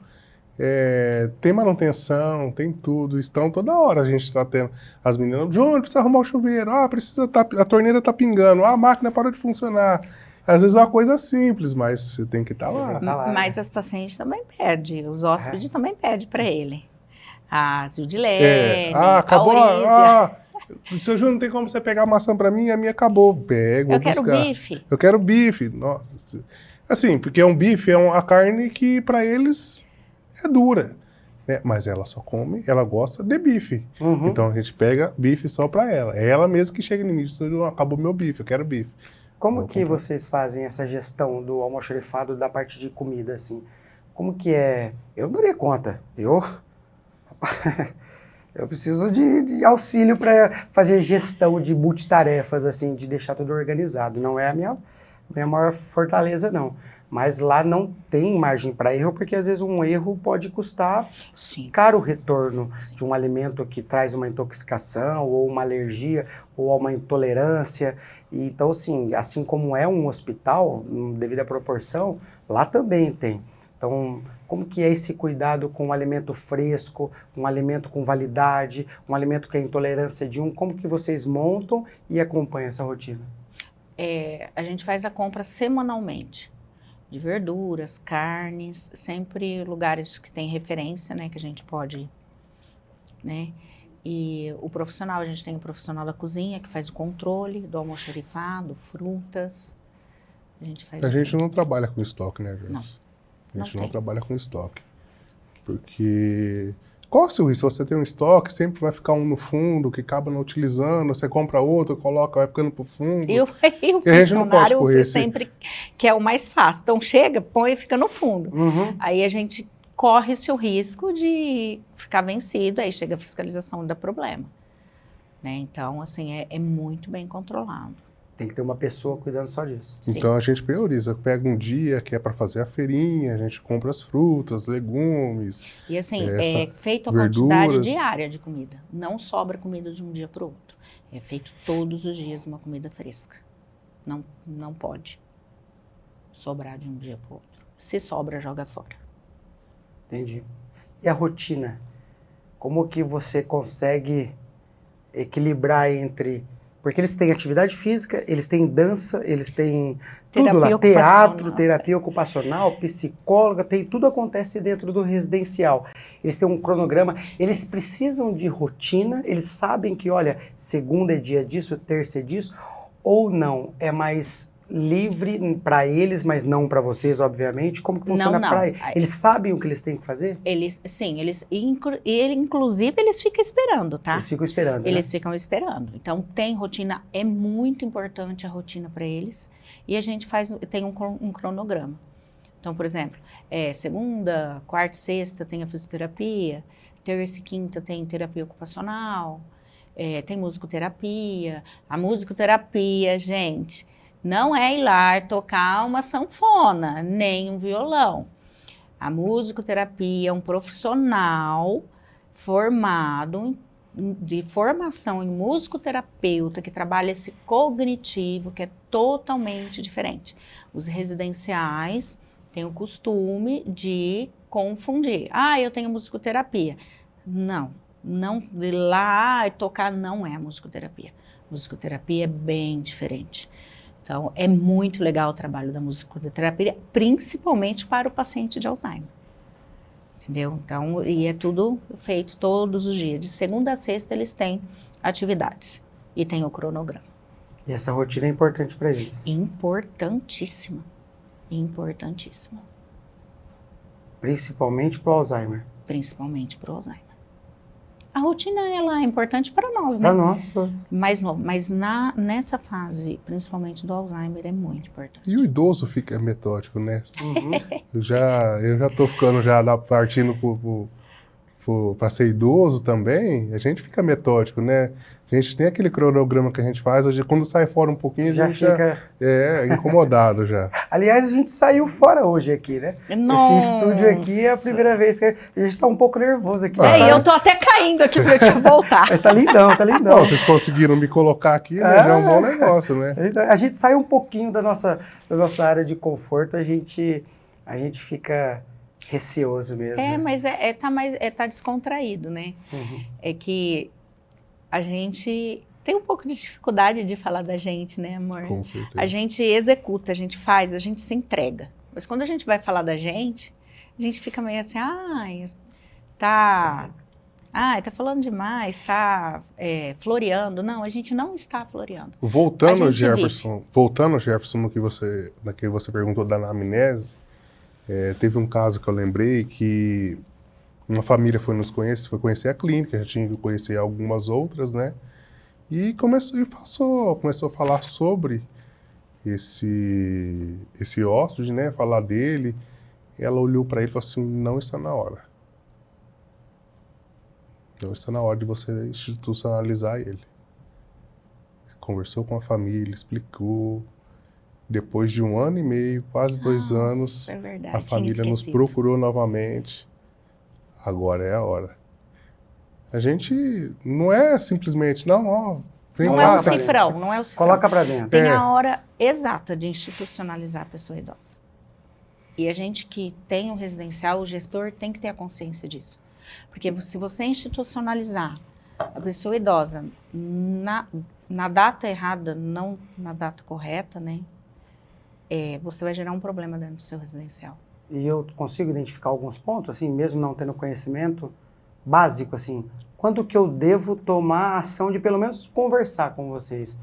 Tem manutenção, tem tudo. Estão toda hora a gente está tendo. As meninas, Júnior, precisa arrumar o chuveiro. A torneira tá pingando. A máquina parou de funcionar. Às vezes é uma coisa simples, mas você tem que estar Você lá. tem que tá lá, Mas né? as pacientes também pedem, os hóspedes também pedem para ele. A Zildilene, Acabou. a Aurísia. Seu Júnior, não tem como você pegar a maçã para mim? A minha acabou. Pego, vou Eu quero buscar. bife. Eu quero bife. Nossa. Assim, porque um bife é a carne que para eles é dura, né? Mas ela só come, ela gosta de bife. Uhum. Então a gente pega bife só para ela. É ela mesma que chega em mim, acabou meu bife, eu quero bife. Como Vou que comprar. vocês fazem essa gestão do almoxarifado da parte de comida, assim? Como que é? Eu não daria conta. Eu preciso de auxílio para fazer gestão de multitarefas, assim, de deixar tudo organizado. Não é a minha maior fortaleza, não. Mas lá não tem margem para erro, porque às vezes um erro pode custar Sim. caro o retorno de um alimento que traz uma intoxicação, ou uma alergia, ou uma intolerância. E, então, assim como é um hospital, devido à proporção, lá também tem. Então, como que é esse cuidado com um alimento fresco, um alimento com validade, um alimento que é intolerância de como que vocês montam e acompanham essa rotina? A gente faz a compra semanalmente. De verduras, carnes, sempre lugares que tem referência, né, que a gente pode ir, né? E o profissional, a gente tem o profissional da cozinha que faz o controle do almoxarifado, frutas. A gente faz A assim. gente não trabalha com estoque, né, Jefferson? Não. A gente Não não tem. trabalha com estoque. Porque qual o risco? Se você tem um estoque, sempre vai ficar um no fundo que acaba não utilizando, você compra outro, coloca, vai ficando pro fundo. E o E a gente não pode funcionário correr esse- sempre quer o mais fácil. Então chega, põe e fica no fundo. Uhum. Aí a gente corre-se o risco de ficar vencido, aí chega a fiscalização e dá problema. Né? Então, assim, é muito bem controlado. Tem que ter uma pessoa cuidando só disso. Sim. Então a gente prioriza, pega um dia que é para fazer a feirinha, a gente compra as frutas, legumes. E assim, Essa é feito a verduras. quantidade diária de comida. Não sobra comida de um dia para o outro. É feito todos os dias uma comida fresca. Não pode sobrar de um dia para o outro. Se sobra, joga fora. Entendi. E a rotina? Como que você consegue equilibrar entre... Porque eles têm atividade física, eles têm dança, eles têm tudo lá. Terapia Teatro, ocupacional. terapia ocupacional, psicóloga, tudo acontece dentro do residencial. Eles têm um cronograma, eles precisam de rotina, eles sabem que, olha, segunda é dia disso, terça é disso, ou não, é mais livre para eles, mas não para vocês, obviamente. Como que funciona Não. para eles? Eles sabem o que eles têm que fazer? Inclusive, eles ficam esperando, tá? Eles ficam esperando, Eles né? ficam esperando. Então, tem rotina, é muito importante a rotina para eles. E a gente tem um cronograma. Então, por exemplo, segunda, quarta e sexta tem a fisioterapia, terça e quinta tem terapia ocupacional, tem musicoterapia. A musicoterapia, gente, não é ir lá tocar uma sanfona, nem um violão. A musicoterapia é um profissional formado de formação em musicoterapeuta, que trabalha esse cognitivo, que é totalmente diferente. Os residenciais têm o costume de confundir. Eu tenho musicoterapia. Não ir lá e tocar não é musicoterapia. Musicoterapia é bem diferente. Então, é muito legal o trabalho da musicoterapia, principalmente para o paciente de Alzheimer. Entendeu? Então, e é tudo feito todos os dias. De segunda a sexta, eles têm atividades. E tem o cronograma. E essa rotina é importante para eles. Importantíssima. Importantíssima. Principalmente para o Alzheimer. Principalmente para o Alzheimer. A rotina, ela é importante para nós, né? Para nós. Mas nessa fase, principalmente do Alzheimer, é muito importante. E o idoso fica metódico, né? Eu já tô ficando já partindo para ser idoso também, a gente fica metódico, né? A gente tem aquele cronograma que a gente faz, quando sai fora um pouquinho, a gente fica incomodado já. Aliás, a gente saiu fora hoje aqui, né? Nossa. Esse estúdio aqui é a primeira vez que a gente tá um pouco nervoso aqui. E eu tô até caindo aqui pra te voltar. Mas tá lindão, tá lindão. Não, vocês conseguiram me colocar aqui, né? Já é um bom negócio, né? A gente sai um pouquinho da nossa área de conforto, a gente fica receoso mesmo. Mas tá descontraído, né? Uhum. É que a gente tem um pouco de dificuldade de falar da gente, né, amor? Com certeza. A gente executa, a gente faz, a gente se entrega. Mas quando a gente vai falar da gente, a gente fica meio assim, tá falando demais, tá floreando. Não, a gente não está floreando. Voltando, Jefferson, no que você perguntou da anamnese, teve um caso que eu lembrei que uma família foi conhecer a clínica, já tinha que conhecer algumas outras, né? E começou a falar sobre esse hóspede, né? Falar dele. Ela olhou para ele e falou assim: não está na hora. Não está na hora de você institucionalizar ele. Conversou com a família, explicou. Depois de 1 ano e meio, quase 2 anos, verdade, a família nos procurou novamente. Agora é a hora. A gente não é simplesmente, vem não cá, é o cifrão, não é o cifrão. Coloca para dentro. Tem a hora exata de institucionalizar a pessoa idosa. E a gente que tem um residencial, o gestor tem que ter a consciência disso. Porque se você institucionalizar a pessoa idosa na data errada, não na data correta, né? Você vai gerar um problema dentro do seu residencial. E eu consigo identificar alguns pontos, assim, mesmo não tendo conhecimento básico, assim, quando que eu devo tomar a ação de pelo menos conversar com vocês?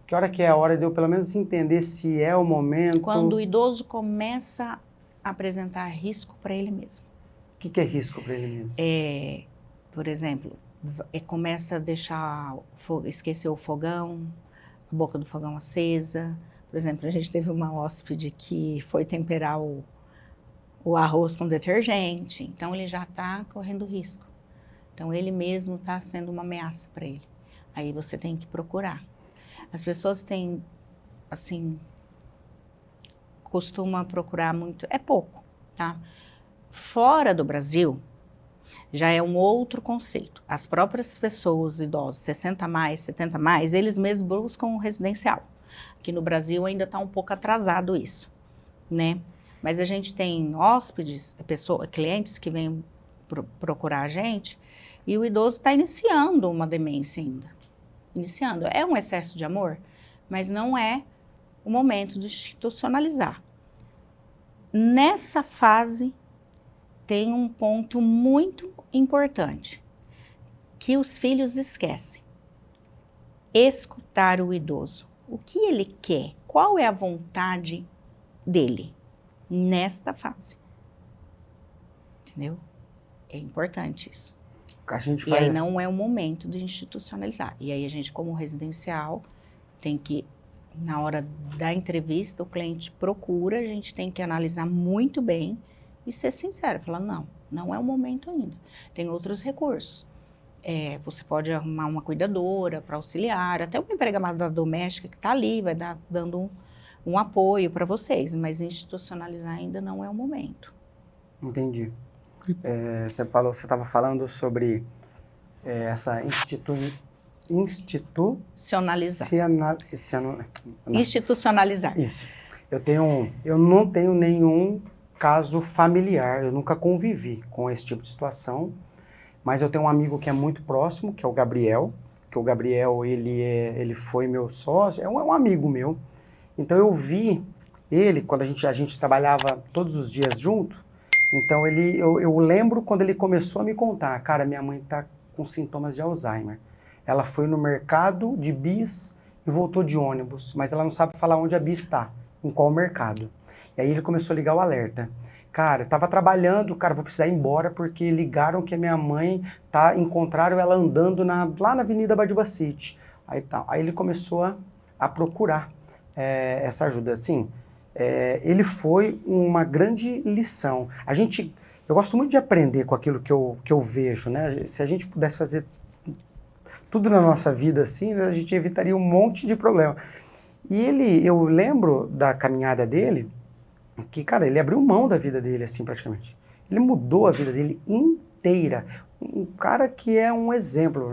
Que hora que é a hora de eu pelo menos entender se é o momento? Quando o idoso começa a apresentar risco para ele mesmo. O que é risco para ele mesmo? Por exemplo, começa a esquecer o fogão, a boca do fogão acesa. Por exemplo, a gente teve uma hóspede que foi temperar o arroz com detergente, então ele já está correndo risco. Então ele mesmo está sendo uma ameaça para ele. Aí você tem que procurar. As pessoas têm, assim, costumam procurar muito, é pouco, tá? Fora do Brasil, já é um outro conceito. As próprias pessoas idosas, 60 mais, 70 mais, eles mesmos buscam um residencial. Aqui no Brasil ainda está um pouco atrasado isso, né? Mas a gente tem hóspedes, clientes que vêm procurar a gente e o idoso está iniciando uma demência ainda. Iniciando. É um excesso de amor, mas não é o momento de institucionalizar. Nessa fase, tem um ponto muito importante que os filhos esquecem. Escutar o idoso. O que ele quer? Qual é a vontade dele nesta fase? Entendeu? É importante isso. E aí não é o momento de institucionalizar. E aí a gente, como residencial, tem que, na hora da entrevista, o cliente procura, a gente tem que analisar muito bem e ser sincero, falar, não é o momento ainda. Tem outros recursos. Você pode arrumar uma cuidadora para auxiliar, até uma empregada doméstica que está ali, vai dando um apoio para vocês, mas institucionalizar ainda não é o momento. Entendi. Você estava falando sobre essa Institucionalizar. Não. Institucionalizar. Isso. Eu não tenho nenhum caso familiar, eu nunca convivi com esse tipo de situação, mas eu tenho um amigo que é muito próximo, que é o Gabriel, ele foi meu sócio, é um amigo meu. Então eu vi ele, quando a gente trabalhava todos os dias junto, então eu lembro quando ele começou a me contar, cara, minha mãe tá com sintomas de Alzheimer. Ela foi no mercado de bis e voltou de ônibus, mas ela não sabe falar onde a bis está, em qual mercado. E aí ele começou a ligar o alerta. Cara, tava trabalhando, cara, vou precisar ir embora porque ligaram que a minha mãe encontraram ela andando lá na Avenida Badibacite. Aí ele começou a procurar essa ajuda. Assim, ele foi uma grande lição. Eu gosto muito de aprender com aquilo que eu vejo, né? Se a gente pudesse fazer tudo na nossa vida assim, a gente evitaria um monte de problema. E eu lembro da caminhada dele, que, cara, ele abriu mão da vida dele, assim, praticamente. Ele mudou a vida dele inteira. Um cara que é um exemplo,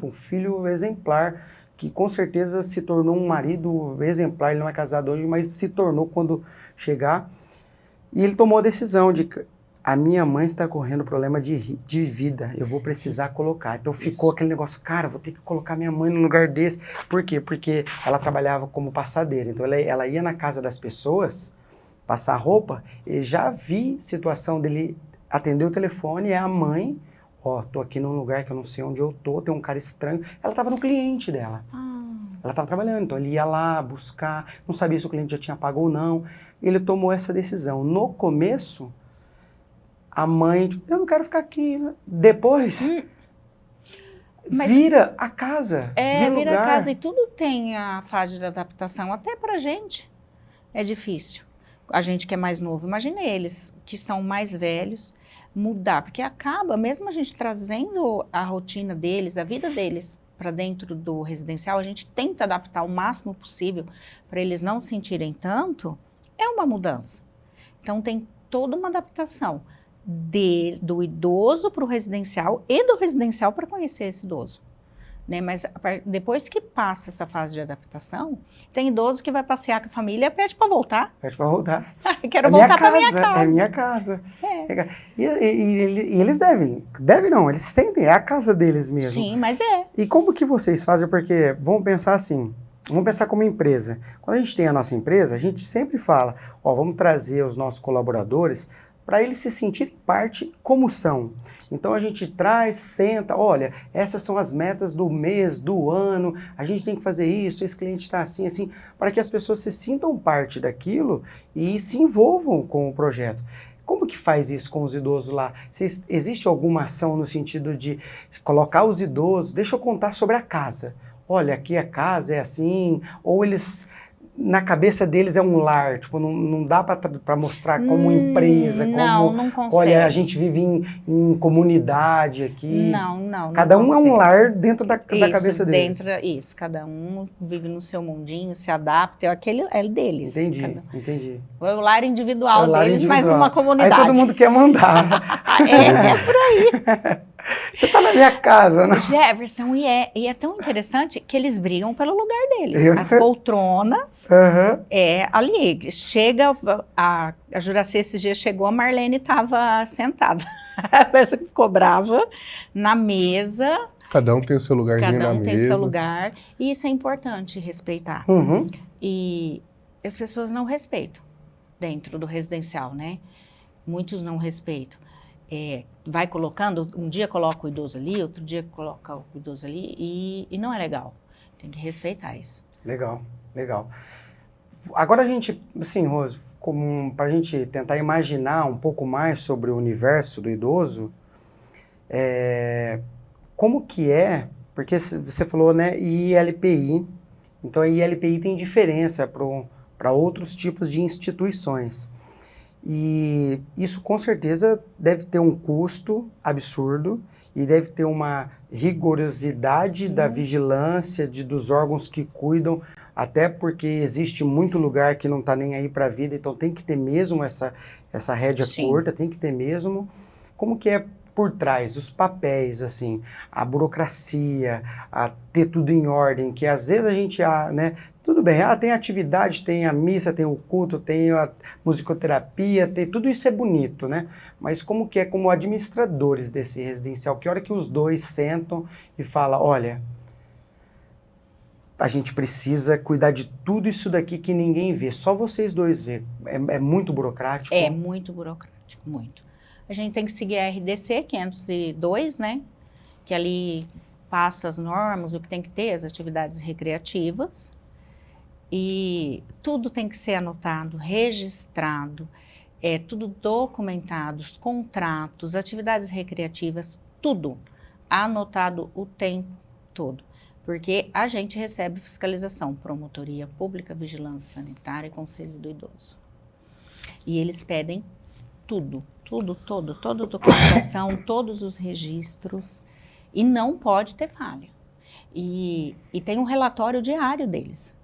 um filho exemplar, que com certeza se tornou um marido exemplar. Ele não é casado hoje, mas se tornou quando chegar. E ele tomou a decisão de a minha mãe está correndo problema de vida, eu vou precisar colocar. Então ficou aquele negócio, cara, vou ter que colocar minha mãe num lugar desse. Por quê? Porque ela trabalhava como passadeira. Então ela ia na casa das pessoas passar roupa, e já vi situação dele atender o telefone, é a mãe, tô aqui num lugar que eu não sei onde eu tô, tem um cara estranho. Ela tava no cliente dela. Ela tava trabalhando, então ele ia lá buscar, não sabia se o cliente já tinha pago ou não. Ele tomou essa decisão. No começo, a mãe, eu não quero ficar aqui. Depois, vira a casa. Vira a casa, e tudo tem a fase de adaptação, até pra gente é difícil. A gente que é mais novo, imagina eles que são mais velhos, mudar, porque acaba, mesmo a gente trazendo a rotina deles, a vida deles para dentro do residencial, a gente tenta adaptar o máximo possível para eles não sentirem tanto, é uma mudança. Então tem toda uma adaptação do idoso para o residencial e do residencial para conhecer esse idoso. Né? Mas depois que passa essa fase de adaptação, tem idoso que vai passear com a família e pede para voltar. Pede para voltar. Quero voltar para minha casa. É minha casa. E eles eles sentem, é a casa deles mesmo. Sim, mas é. E como que vocês fazem? Porque vamos pensar assim, vamos pensar como empresa. Quando a gente tem a nossa empresa, a gente sempre fala, vamos trazer os nossos colaboradores para eles se sentirem parte como são. Então a gente traz, senta, olha, essas são as metas do mês, do ano, a gente tem que fazer isso, esse cliente está assim, assim, para que as pessoas se sintam parte daquilo e se envolvam com o projeto. Como que faz isso com os idosos lá? Existe alguma ação no sentido de colocar os idosos, deixa eu contar sobre a casa. Olha, aqui a casa é assim, ou eles... Na cabeça deles é um lar, tipo, não dá para mostrar como empresa, não consegue. Olha, a gente vive em comunidade aqui. Não Cada um consegue. É um lar dentro da cabeça deles. Isso, cada um vive no seu mundinho, se adapta, aquele é deles. Entendi. É o lar individual deles, mas numa comunidade. Aí todo mundo quer mandar. É por aí. Você tá na minha casa, né? Jefferson, e é tão interessante que eles brigam pelo lugar deles. As poltronas ali. Chega, a Juraci esses dias chegou, a Marlene estava sentada. A pessoa que ficou brava na mesa. Cada um tem o seu lugarzinho na mesa. Cada um tem o seu lugar. E isso é importante, respeitar. Uhum. E as pessoas não respeitam dentro do residencial, né? Muitos não respeitam. Vai colocando, um dia coloca o idoso ali, outro dia coloca o idoso ali, e não é legal. Tem que respeitar isso. Legal. Agora a gente, assim, Rose, para a gente tentar imaginar um pouco mais sobre o universo do idoso, como que porque você falou, né, ILPI, então a ILPI tem diferença para outros tipos de instituições. E isso com certeza deve ter um custo absurdo e deve ter uma rigorosidade da vigilância dos órgãos que cuidam, até porque existe muito lugar que não está nem aí para a vida, então tem que ter mesmo essa rédea curta, tem que ter mesmo. Como que é por trás, os papéis, assim, a burocracia, a ter tudo em ordem, que às vezes a gente, né, tudo bem, tem atividade, tem a missa, tem o culto, tem a musicoterapia, tem, tudo isso é bonito, né? Mas como que é como administradores desse residencial? Que hora que os dois sentam e falam, olha, a gente precisa cuidar de tudo isso daqui que ninguém vê, só vocês dois vê. É muito burocrático? É muito burocrático, muito. A gente tem que seguir a RDC 502, né? Que ali passa as normas, o que tem que ter, as atividades recreativas. E tudo tem que ser anotado, registrado, tudo documentado, os contratos, atividades recreativas, tudo anotado o tempo todo. Porque a gente recebe fiscalização, promotoria pública, vigilância sanitária e conselho do idoso. E eles pedem tudo, toda a documentação, todos os registros, e não pode ter falha. E tem um relatório diário deles,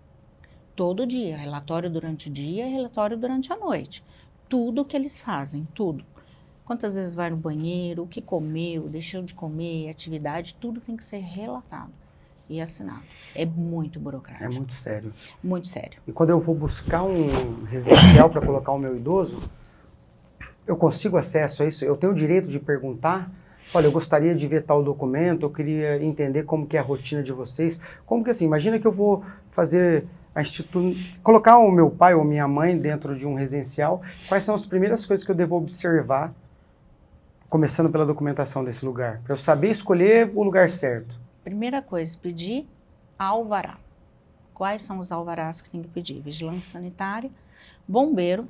todo dia, relatório durante o dia e relatório durante a noite. Tudo que eles fazem, tudo. Quantas vezes vai no banheiro, o que comeu, deixou de comer, atividade, tudo tem que ser relatado e assinado. É muito burocrático. É muito sério. Muito sério. E quando eu vou buscar um residencial para colocar o meu idoso, eu consigo acesso a isso? Eu tenho o direito de perguntar? Olha, eu gostaria de ver tal documento, eu queria entender como que é a rotina de vocês. Como que assim, imagina que eu vou fazer colocar o meu pai ou minha mãe dentro de um residencial, quais são as primeiras coisas que eu devo observar, começando pela documentação desse lugar, para eu saber escolher o lugar certo? Primeira coisa, pedir alvará. Quais são os alvarás que tem que pedir? Vigilância sanitária, bombeiro,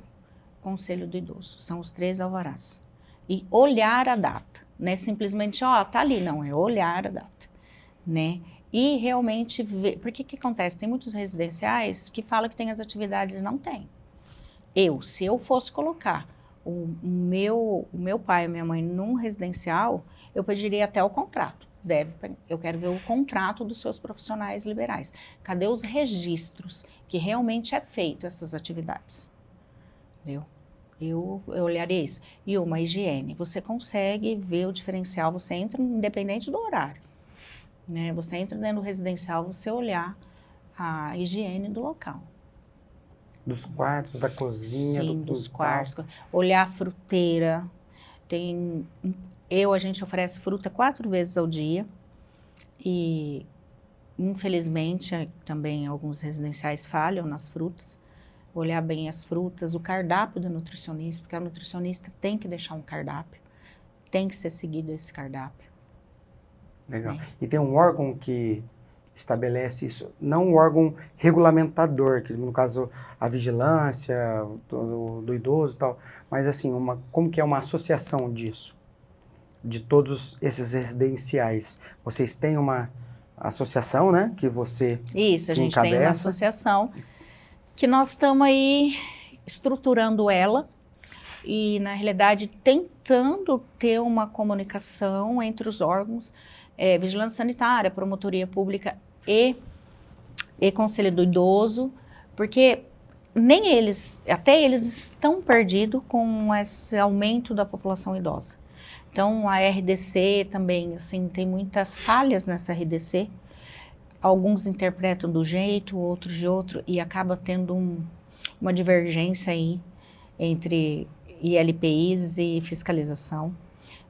conselho do idoso. São os 3 alvarás. E olhar a data. Não é simplesmente, tá ali. Não, é olhar a data. Né? E realmente ver. Porque o que acontece? Tem muitos residenciais que falam que tem as atividades e não tem. Se eu fosse colocar o meu pai e minha mãe num residencial, eu pediria até o contrato. Eu quero ver o contrato dos seus profissionais liberais. Cadê os registros que realmente é feito essas atividades? Entendeu? Eu olharia isso. E uma higiene. Você consegue ver o diferencial, você entra independente do horário. Né? Você entra dentro do residencial, você olhar a higiene do local. Dos quartos, da cozinha, sim, dos quartos. Olhar a fruteira. A gente oferece fruta 4 vezes ao dia e, infelizmente, também alguns residenciais falham nas frutas. Olhar bem as frutas, o cardápio do nutricionista, porque a nutricionista tem que deixar um cardápio, tem que ser seguido esse cardápio. Legal. E tem um órgão que estabelece isso, não um órgão regulamentador, que no caso a vigilância do idoso e tal, mas assim, como que é uma associação disso? De todos esses residenciais. Vocês têm uma associação, né? Que você Isso, a gente encabeça. tem uma associação que nós estamos aí estruturando ela e, na realidade, tentando ter uma comunicação entre os órgãos, vigilância sanitária, promotoria pública e conselho do idoso, porque até eles estão perdidos com esse aumento da população idosa. Então, a RDC também, assim, tem muitas falhas nessa RDC. Alguns interpretam de um jeito, outros de outro, e acaba tendo uma divergência aí entre ILPIs e fiscalização.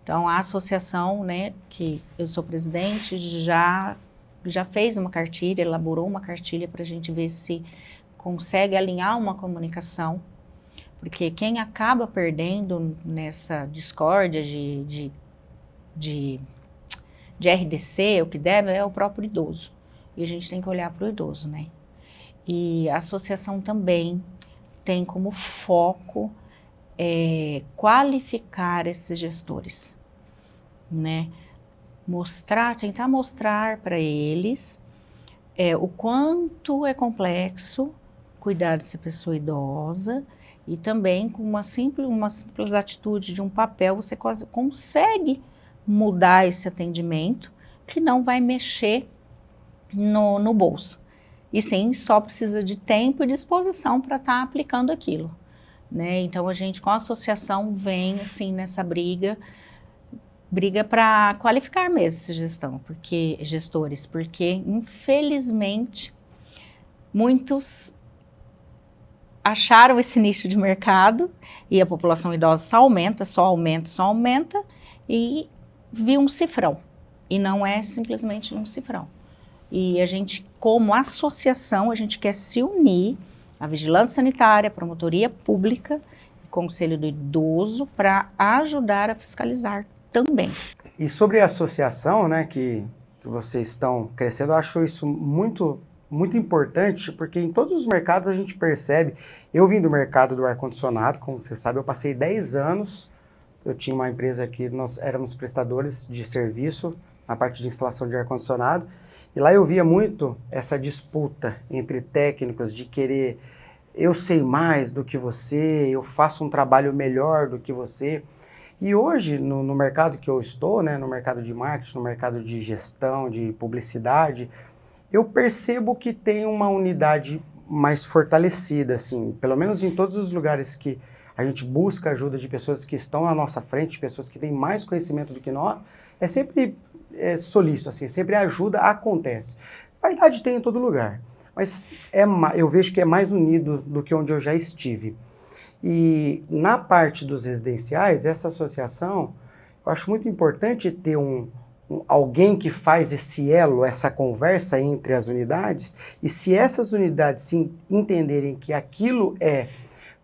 Então, a associação, né, que eu sou presidente, já fez uma cartilha, elaborou uma cartilha para a gente ver se consegue alinhar uma comunicação. Porque quem acaba perdendo nessa discórdia de RDC, o que deve, é o próprio idoso. E a gente tem que olhar para o idoso, né? E a associação também tem como foco qualificar esses gestores, né? Tentar mostrar para eles o quanto é complexo cuidar dessa pessoa idosa. E também com uma simples atitude de um papel, você consegue mudar esse atendimento que não vai mexer no bolso. E sim, só precisa de tempo e disposição para estar aplicando aquilo. Né? Então, a gente com a associação vem assim nessa briga briga para qualificar mesmo essa gestores, porque infelizmente muitos acharam esse nicho de mercado e a população idosa só aumenta e viu um cifrão. E não é simplesmente um cifrão. E a gente, como associação, a gente quer se unir à Vigilância Sanitária, à Promotoria Pública e Conselho do Idoso para ajudar a fiscalizar também. E sobre a associação, né, que vocês estão crescendo, eu acho isso muito importante, porque em todos os mercados a gente percebe. Eu vim do mercado do ar-condicionado, como você sabe, eu passei 10 anos, eu tinha uma empresa que nós éramos prestadores de serviço na parte de instalação de ar-condicionado, e lá eu via muito essa disputa entre técnicos de querer, eu sei mais do que você, eu faço um trabalho melhor do que você. E hoje, no mercado que eu estou, né, no mercado de marketing, no mercado de gestão, de publicidade, eu percebo que tem uma unidade mais fortalecida, assim, pelo menos em todos os lugares que a gente busca ajuda de pessoas que estão à nossa frente, pessoas que têm mais conhecimento do que nós, é sempre solícito, assim, sempre a ajuda acontece. Vaidade tem em todo lugar, mas eu vejo que é mais unido do que onde eu já estive. E na parte dos residenciais, essa associação, eu acho muito importante ter alguém que faz esse elo, essa conversa entre as unidades, e se essas unidades se entenderem que aquilo é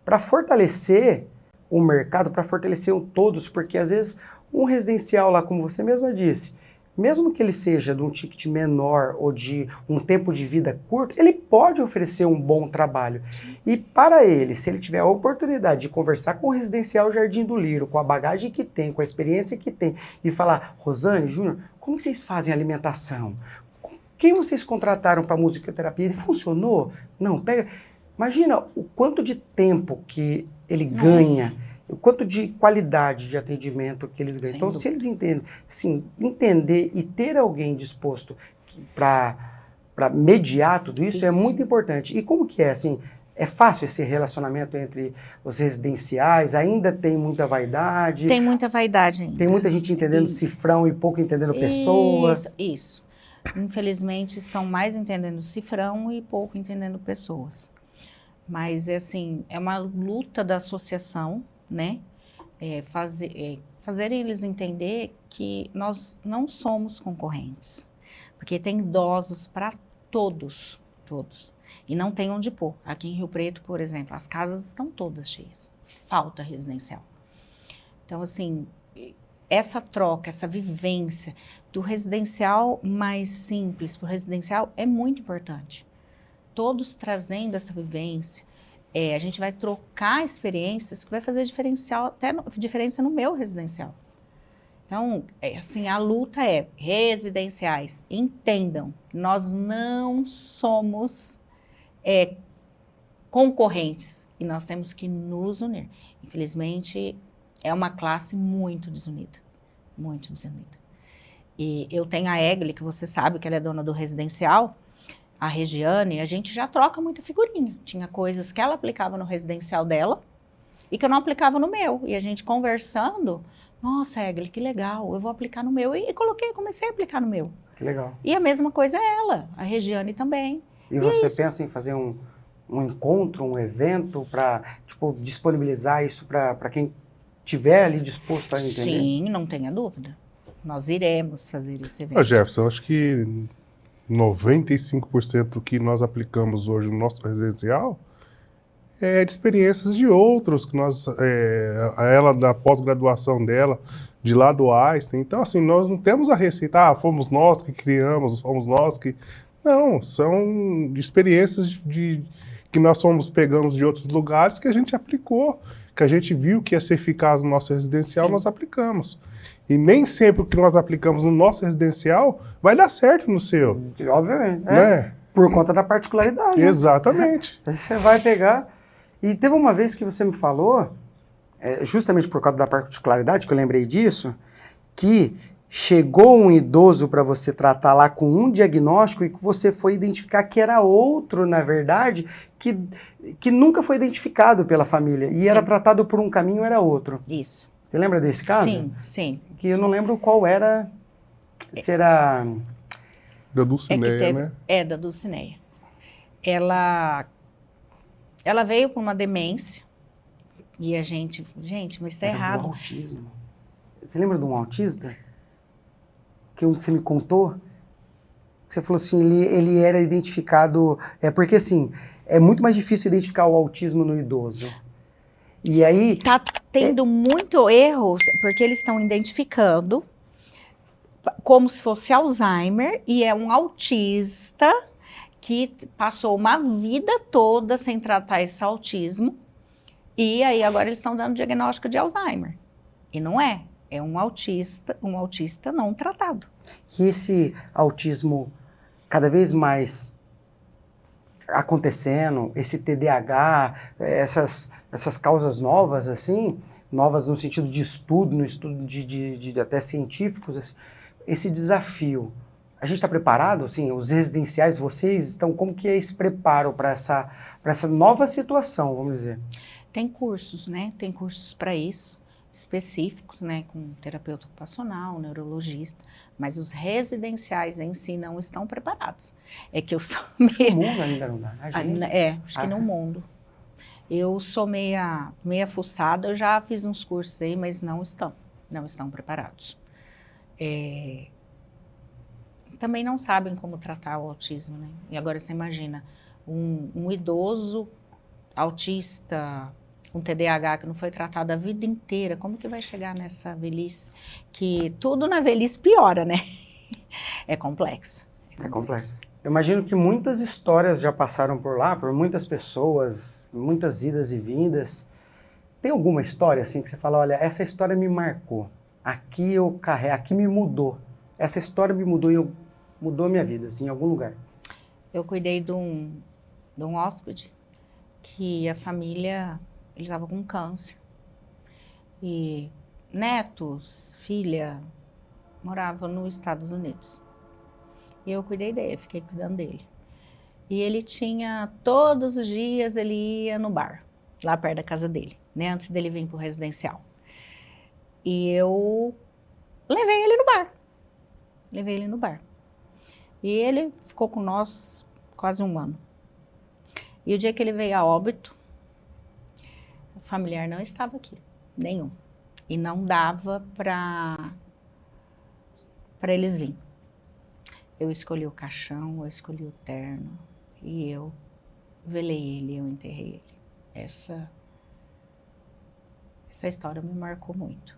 para fortalecer o mercado, para fortalecer todos, porque às vezes um residencial lá, como você mesma disse, mesmo que ele seja de um ticket menor ou de um tempo de vida curto, ele pode oferecer um bom trabalho. E para ele, se ele tiver a oportunidade de conversar com o residencial Jardim do Lírio, com a bagagem que tem, com a experiência que tem, e falar, Rosane, Júnior, como vocês fazem a alimentação? Quem vocês contrataram para musicoterapia? Funcionou? Não, pega... Imagina o quanto de tempo que ele ganha, o quanto de qualidade de atendimento que eles ganham. Então, se eles entender e ter alguém disposto para mediar tudo isso, é muito importante. E como que é, assim, é fácil esse relacionamento entre os residenciais? Ainda tem muita vaidade? Tem muita vaidade ainda. Tem muita gente entendendo cifrão e pouco entendendo pessoa? Isso. Infelizmente, estão mais entendendo cifrão e pouco entendendo pessoas. Mas, assim, é uma luta da associação, né? Fazer eles entender que nós não somos concorrentes, porque tem idosos para todos. E não tem onde pôr. Aqui em Rio Preto, por exemplo, as casas estão todas cheias. Falta residencial. Então, assim, essa troca, essa vivência do residencial mais simples para o residencial é muito importante. Todos trazendo essa vivência. A gente vai trocar experiências que vai fazer diferença no meu residencial. Então, assim, a luta é residenciais, entendam, nós não somos concorrentes e nós temos que nos unir. Infelizmente, é uma classe muito desunida, muito desunida. E eu tenho a Egli, que você sabe que ela é dona do residencial, a Regiane, a gente já troca muita figurinha. Tinha coisas que ela aplicava no residencial dela e que eu não aplicava no meu. E a gente conversando, nossa, Egli, que legal, eu vou aplicar no meu. E comecei a aplicar no meu. Que legal. E a mesma coisa é ela, a Regiane também. E você pensa em fazer um encontro, um evento para disponibilizar isso para quem tiver ali disposto a entender? Sim, não tenha dúvida. Nós iremos fazer esse evento. Jefferson, acho que 95% do que nós aplicamos hoje no nosso residencial é de experiências de outros, que ela da pós-graduação dela, de lá do Einstein. Então, assim, nós não temos a receita, fomos nós que criamos, fomos nós que... Não, são experiências que nós pegamos de outros lugares que a gente aplicou, que a gente viu que ia ser eficaz no nosso residencial, nós aplicamos. E nem sempre o que nós aplicamos no nosso residencial vai dar certo no seu. Obviamente, né? Por conta da particularidade. Exatamente. Né? Você vai pegar... E teve uma vez que você me falou, justamente por causa da particularidade, que eu lembrei disso, que chegou um idoso para você tratar lá com um diagnóstico e que você foi identificar que era outro, na verdade, que nunca foi identificado pela família. E era tratado por um caminho, era outro. Isso. Você lembra desse caso? Sim, sim. Que eu não lembro qual era, se era... Da Dulcineia, né? Da Dulcineia. Ela veio com uma demência e a gente, mas tá Era errado. do autismo. Você lembra de um autista? Que você me contou? Você falou assim, ele era identificado... porque assim, é muito mais difícil identificar o autismo no idoso. E aí... Tá tendo muito erro, porque eles estão identificando como se fosse Alzheimer, e é um autista que passou uma vida toda sem tratar esse autismo, e aí agora eles estão dando diagnóstico de Alzheimer. E não é. É um autista não tratado. E esse autismo cada vez mais acontecendo, esse TDAH, essas causas novas, assim, novas no sentido de estudo, no estudo de até científicos, assim, esse desafio, a gente está preparado, assim, os residenciais, vocês estão, como que é esse preparo para essa nova situação, vamos dizer? Tem cursos, né? Tem cursos para isso, específicos, né? Com terapeuta ocupacional, neurologista, mas os residenciais em si não estão preparados. É que eu sou meio... No mundo ainda não dá, a gente... acho que no mundo. Eu sou meia fuçada, eu já fiz uns cursos aí, mas não estão preparados. Também não sabem como tratar o autismo, né? E agora você imagina, um idoso autista, com TDAH, que não foi tratado a vida inteira, como que vai chegar nessa velhice? Que tudo na velhice piora, né? É complexo. É complexo. Eu imagino que muitas histórias já passaram por lá, por muitas pessoas, muitas idas e vindas. Tem alguma história assim que você fala, olha, essa história me marcou, aqui eu carrego, aqui me mudou, essa história me mudou e mudou a minha vida, assim, em algum lugar? Eu cuidei de um hóspede que a família, ele estava com câncer. E netos, filha, moravam nos Estados Unidos. E eu cuidei dele, fiquei cuidando dele. E ele tinha, todos os dias, ele ia no bar, lá perto da casa dele, né, antes dele vir para o residencial. E eu levei ele no bar. E ele ficou com nós quase um ano. E o dia que ele veio a óbito, o familiar não estava aqui, nenhum. E não dava para eles virem. Eu escolhi o caixão, eu escolhi o terno, e eu velei ele, eu enterrei ele. Essa história me marcou muito.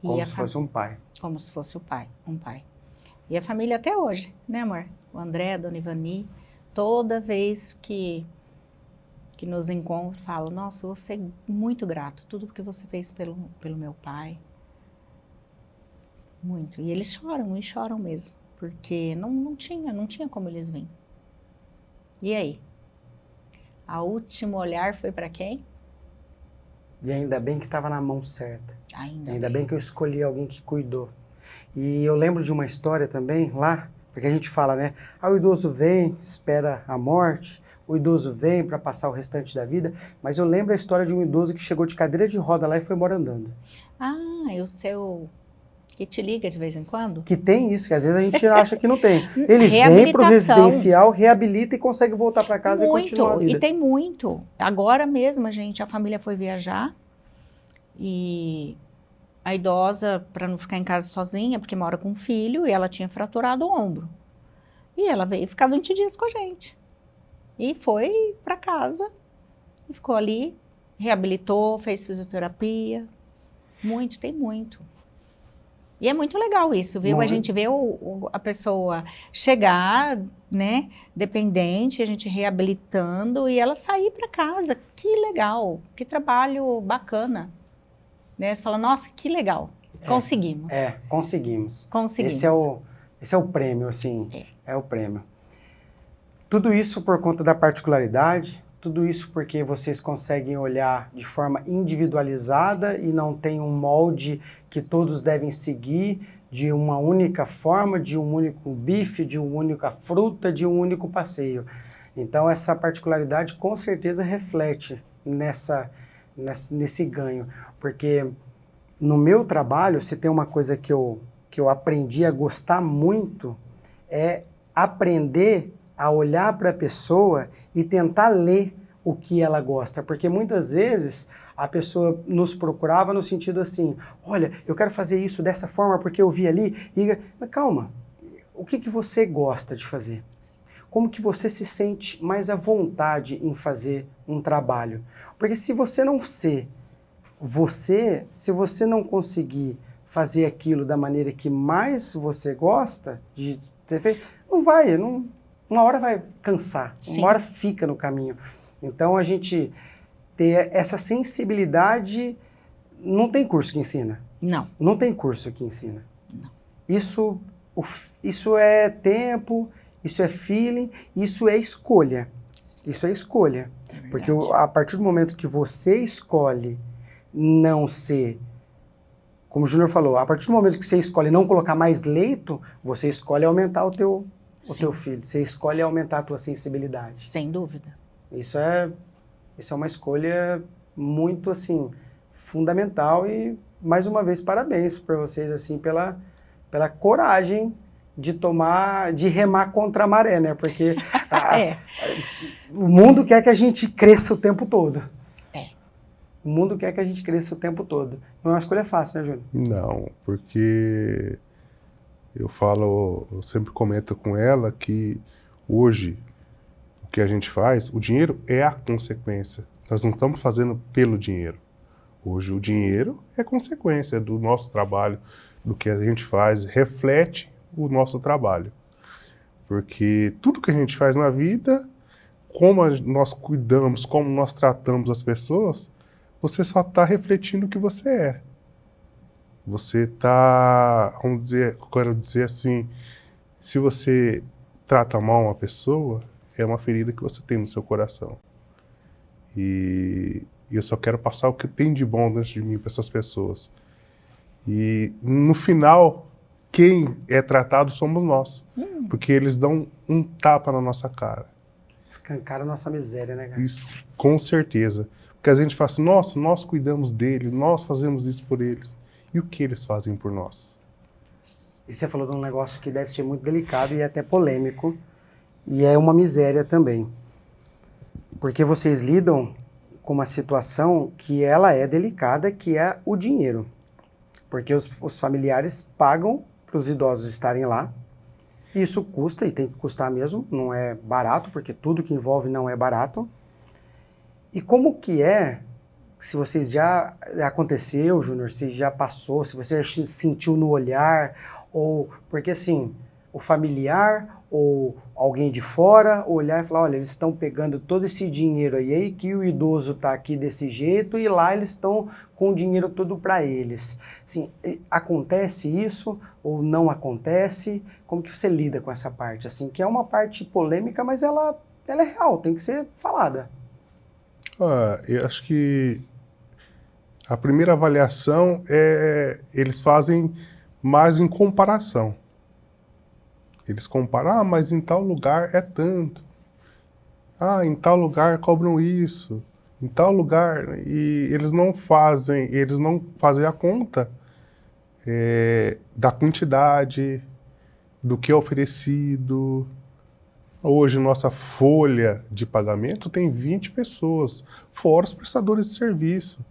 Como se fosse um pai. Como se fosse um pai. E a família até hoje, né, amor? O André, a Dona Ivani, toda vez que nos encontram, falam, nossa, eu vou ser muito grato, tudo que você fez pelo meu pai. Muito. E eles choram mesmo, porque não tinha como eles virem. E aí? A último olhar foi para quem? E ainda bem que estava na mão certa. Ainda bem que eu escolhi alguém que cuidou. E eu lembro de uma história também lá, porque a gente fala, né? O idoso vem, espera a morte, o idoso vem para passar o restante da vida, mas eu lembro a história de um idoso que chegou de cadeira de roda lá e foi embora andando. O seu... que te liga de vez em quando? Que tem isso, que às vezes a gente acha que não tem. Ele vem para o residencial, reabilita e consegue voltar para casa e continuar a vida. E tem muito. Agora mesmo, a família foi viajar e a idosa, para não ficar em casa sozinha, porque mora com um filho, e ela tinha fraturado o ombro. E ela veio ficar 20 dias com a gente. E foi para casa, e ficou ali, reabilitou, fez fisioterapia. Tem muito. E é muito legal isso, viu? A gente vê a pessoa chegar, né, dependente, a gente reabilitando e ela sair para casa. Que legal, que trabalho bacana. Né? Você fala, nossa, que legal, conseguimos. Conseguimos. Conseguimos. Esse é o prêmio, assim, é o prêmio. Tudo isso por conta da particularidade, tudo isso porque vocês conseguem olhar de forma individualizada e não tem um molde que todos devem seguir de uma única forma, de um único bife, de uma única fruta, de um único passeio. Então essa particularidade com certeza reflete nesse ganho. Porque no meu trabalho, se tem uma coisa que eu aprendi a gostar muito, é aprender a olhar para a pessoa e tentar ler o que ela gosta. Porque muitas vezes a pessoa nos procurava no sentido assim, olha, eu quero fazer isso dessa forma porque eu vi ali. Mas calma, o que você gosta de fazer? Como que você se sente mais à vontade em fazer um trabalho? Porque se você não ser você, se você não conseguir fazer aquilo da maneira que mais você gosta de ser feito, uma hora vai cansar, Sim. uma hora fica no caminho. Então a gente ter essa sensibilidade, não tem curso que ensina. Não. Não tem curso que ensina. Não. Isso é tempo, isso é feeling, isso é escolha. Isso é escolha. É Porque verdade. a partir do momento que você escolhe não ser, como o Júnior falou, a partir do momento que você escolhe não colocar mais leito, você escolhe aumentar o teu filho. Você escolhe aumentar a tua sensibilidade. Sem dúvida. Isso é uma escolha muito, assim, fundamental e, mais uma vez, parabéns para vocês, assim, pela coragem de remar contra a maré, né? Porque o mundo quer que a gente cresça o tempo todo. O mundo quer que a gente cresça o tempo todo. Não é uma escolha fácil, né, Júnior? Não, porque eu sempre comento com ela que hoje o que a gente faz, o dinheiro é a consequência. Nós não estamos fazendo pelo dinheiro. Hoje o dinheiro é consequência do nosso trabalho, do que a gente faz, reflete o nosso trabalho. Porque tudo que a gente faz na vida, como nós cuidamos, como nós tratamos as pessoas, você só está refletindo o que você é. Você está, quero dizer assim, se você trata mal uma pessoa, é uma ferida que você tem no seu coração. E eu só quero passar o que tem de bom dentro de mim para essas pessoas. E no final, quem é tratado somos nós. Porque eles dão um tapa na nossa cara. Escancaram a nossa miséria, né, cara? Isso, com certeza. Porque a gente fala assim, nossa, nós cuidamos deles, nós fazemos isso por eles. E o que eles fazem por nós? E você falou de um negócio que deve ser muito delicado e até polêmico. E é uma miséria também. Porque vocês lidam com uma situação que ela é delicada, que é o dinheiro. Porque os familiares pagam para os idosos estarem lá. Isso custa, e tem que custar mesmo, não é barato, porque tudo que envolve não é barato. E como que é, se vocês já aconteceu, Júnior, se já passou, se você já sentiu no olhar, ou porque assim, o familiar ou alguém de fora olhar e falar, olha, eles estão pegando todo esse dinheiro aí que o idoso está aqui desse jeito e lá eles estão com o dinheiro todo para eles. Assim, acontece isso ou não acontece? Como que você lida com essa parte? Assim, que é uma parte polêmica, mas ela é real, tem que ser falada. Eu acho que a primeira avaliação eles fazem mais em comparação. Eles comparam, mas em tal lugar é tanto. Em tal lugar cobram isso. Em tal lugar, e eles não fazem a conta da quantidade, do que é oferecido. Hoje, nossa folha de pagamento tem 20 pessoas, fora os prestadores de serviço.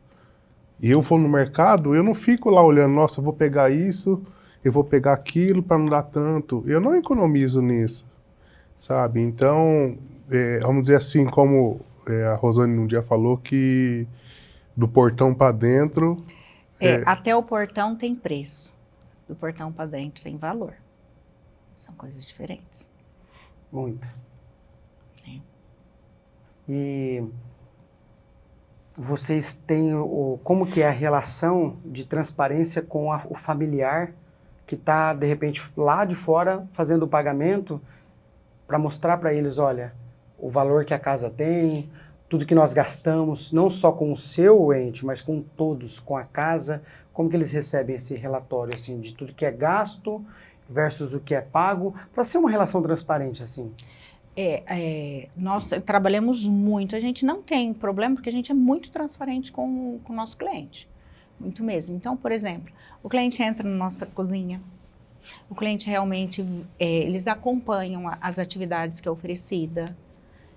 E eu vou no mercado, eu não fico lá olhando, nossa, eu vou pegar isso, eu vou pegar aquilo para não dar tanto. Eu não economizo nisso, sabe? Então, vamos dizer assim, como a Rosane um dia falou, que do portão para dentro... Até o portão tem preço, do portão para dentro tem valor. São coisas diferentes. Muito. E vocês têm como que é a relação de transparência com o familiar que está, de repente, lá de fora fazendo o pagamento para mostrar para eles, olha, o valor que a casa tem, tudo que nós gastamos, não só com o seu ente, mas com todos, com a casa, como que eles recebem esse relatório, assim, de tudo que é gasto versus o que é pago, para ser uma relação transparente, assim? Nós trabalhamos muito, a gente não tem problema porque a gente é muito transparente com o nosso cliente, muito mesmo. Então, por exemplo, o cliente entra na nossa cozinha, o cliente realmente, eles acompanham as atividades que é oferecida,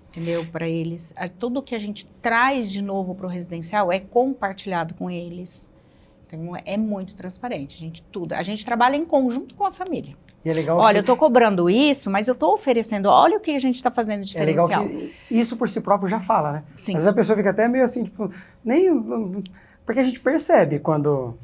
entendeu? Para eles, tudo que a gente traz de novo para o residencial é compartilhado com eles. Então, é muito transparente, a gente trabalha em conjunto com a família. E é legal olha, eu estou cobrando isso, isso, mas eu estou oferecendo, olha o que a gente está fazendo de diferencial. É legal que isso por si próprio já fala, né? Sim. Às vezes a pessoa fica até meio assim, tipo, porque a gente percebe quando,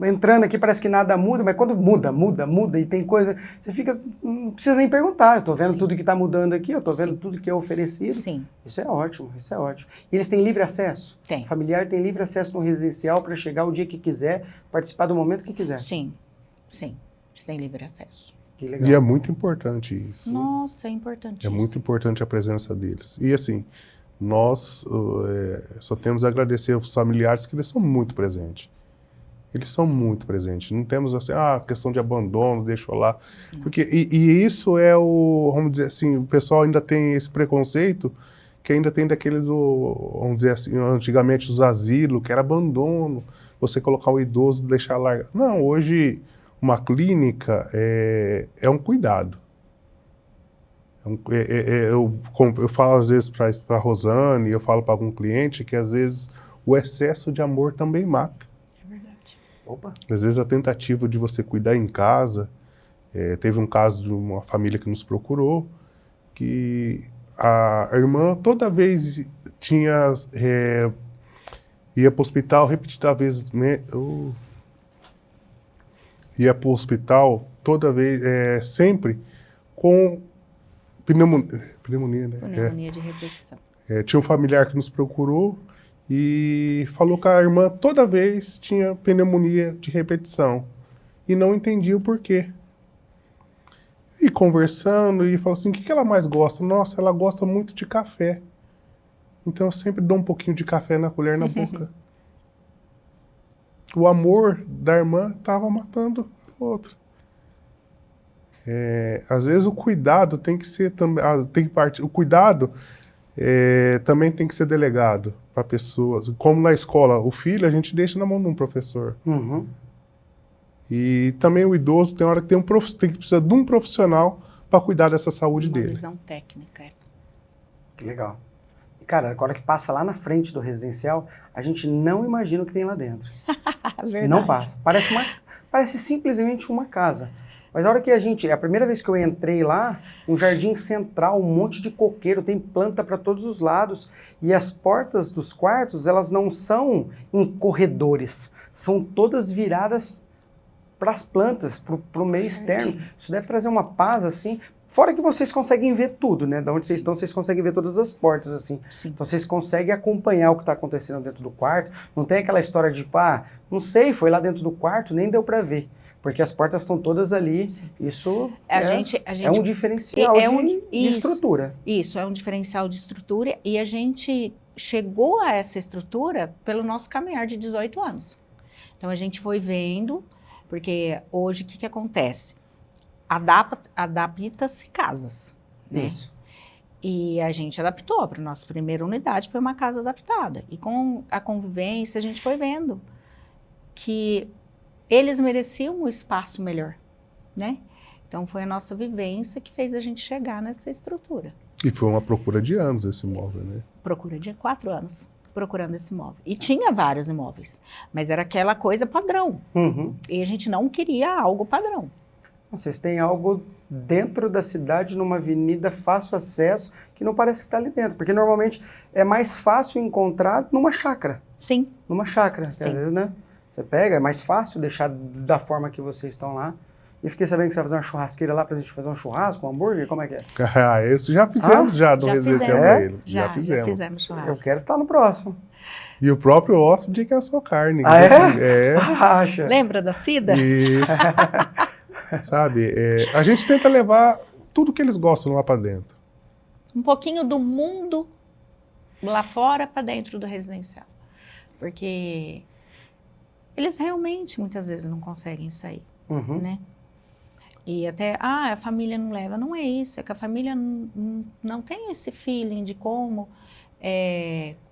entrando aqui parece que nada muda, mas quando muda e tem coisa, você fica, não precisa nem perguntar, eu estou vendo Sim. tudo que está mudando aqui, eu estou vendo tudo que é oferecido. Sim. Isso é ótimo, isso é ótimo. E eles têm livre acesso? Tem. O familiar tem livre acesso no residencial para chegar o dia que quiser, participar do momento que quiser? Sim, sim. Eles têm livre acesso. Que legal. E é muito importante isso. Nossa, é importante É muito importante a presença deles. E assim, nós só temos a agradecer aos familiares que eles são muito presentes. Eles são muito presentes. Não temos assim, questão de abandono, deixa eu lá. Porque, e isso vamos dizer assim, o pessoal ainda tem esse preconceito, que ainda tem daquele vamos dizer assim, antigamente os asilos, que era abandono, você colocar o idoso e deixar largar. Não, hoje uma clínica é um cuidado. Eu falo às vezes para a Rosane, eu falo para algum cliente que às vezes o excesso de amor também mata. É verdade. Opa. Às vezes a tentativa de você cuidar em casa, teve um caso de uma família que nos procurou, que a irmã toda vez ia para o hospital repetida vez, ia para o hospital toda vez, sempre com pneumonia, né? Pneumonia de repetição. Tinha um familiar que nos procurou e falou que a irmã toda vez tinha pneumonia de repetição e não entendia o porquê. E conversando, e falou assim, o que ela mais gosta? Nossa, ela gosta muito de café. Então eu sempre dou um pouquinho de café na colher na boca. O amor da irmã estava matando a outra. Às vezes o cuidado tem que ser também, o cuidado também tem que ser delegado para pessoas. Como na escola, o filho a gente deixa na mão de um professor. Uhum. E também o idoso tem hora que tem que precisar de um profissional para cuidar dessa saúde dele. Uma visão técnica. Que legal. E, cara, agora que passa lá na frente do residencial, a gente não imagina o que tem lá dentro. Verdade. Não passa. Parece simplesmente uma casa. Mas a hora que a primeira vez que eu entrei lá, um jardim central, um monte de coqueiro, tem planta para todos os lados. E as portas dos quartos, elas não são em corredores, são todas viradas para as plantas, para o meio externo. Isso deve trazer uma paz, assim. Fora que vocês conseguem ver tudo, né? Da onde vocês estão, vocês conseguem ver todas as portas, assim. Sim. Então vocês conseguem acompanhar o que está acontecendo dentro do quarto. Não tem aquela história de, não sei, foi lá dentro do quarto, nem deu para ver. Porque as portas estão todas ali. Sim. Isso é um diferencial de estrutura. Isso, é um diferencial de estrutura. E a gente chegou a essa estrutura pelo nosso caminhar de 18 anos. Então a gente foi vendo, porque hoje o que acontece? Adapta-se casas, né? Isso. E a gente adaptou para a nossa primeira unidade, foi uma casa adaptada. E com a convivência a gente foi vendo que eles mereciam um espaço melhor, né? Então foi a nossa vivência que fez a gente chegar nessa estrutura. E foi uma procura de anos esse imóvel, né? Procura de 4 anos procurando esse imóvel. E tinha vários imóveis, mas era aquela coisa padrão. Uhum. E a gente não queria algo padrão. Vocês têm algo dentro da cidade, numa avenida, fácil acesso, que não parece que está ali dentro. Porque normalmente é mais fácil encontrar numa chácara. Sim. Numa chácara. Sim. Às vezes, né? Você pega, é mais fácil deixar da forma que vocês estão lá. E fiquei sabendo que você vai fazer uma churrasqueira lá pra gente fazer um churrasco, um hambúrguer, como é que é? Isso já fizemos no residencial para eles. Já fizemos churrasco. Eu quero estar no próximo. E o próprio hóspede que é a sua carne. Ah, é? Acha. Lembra da Cida? Isso. Sabe, a gente tenta levar tudo que eles gostam lá para dentro. Um pouquinho do mundo lá fora para dentro do residencial. Porque eles realmente, muitas vezes, não conseguem sair, Uhum. né? E até, a família não leva. Não é isso, é que a família não tem esse feeling de como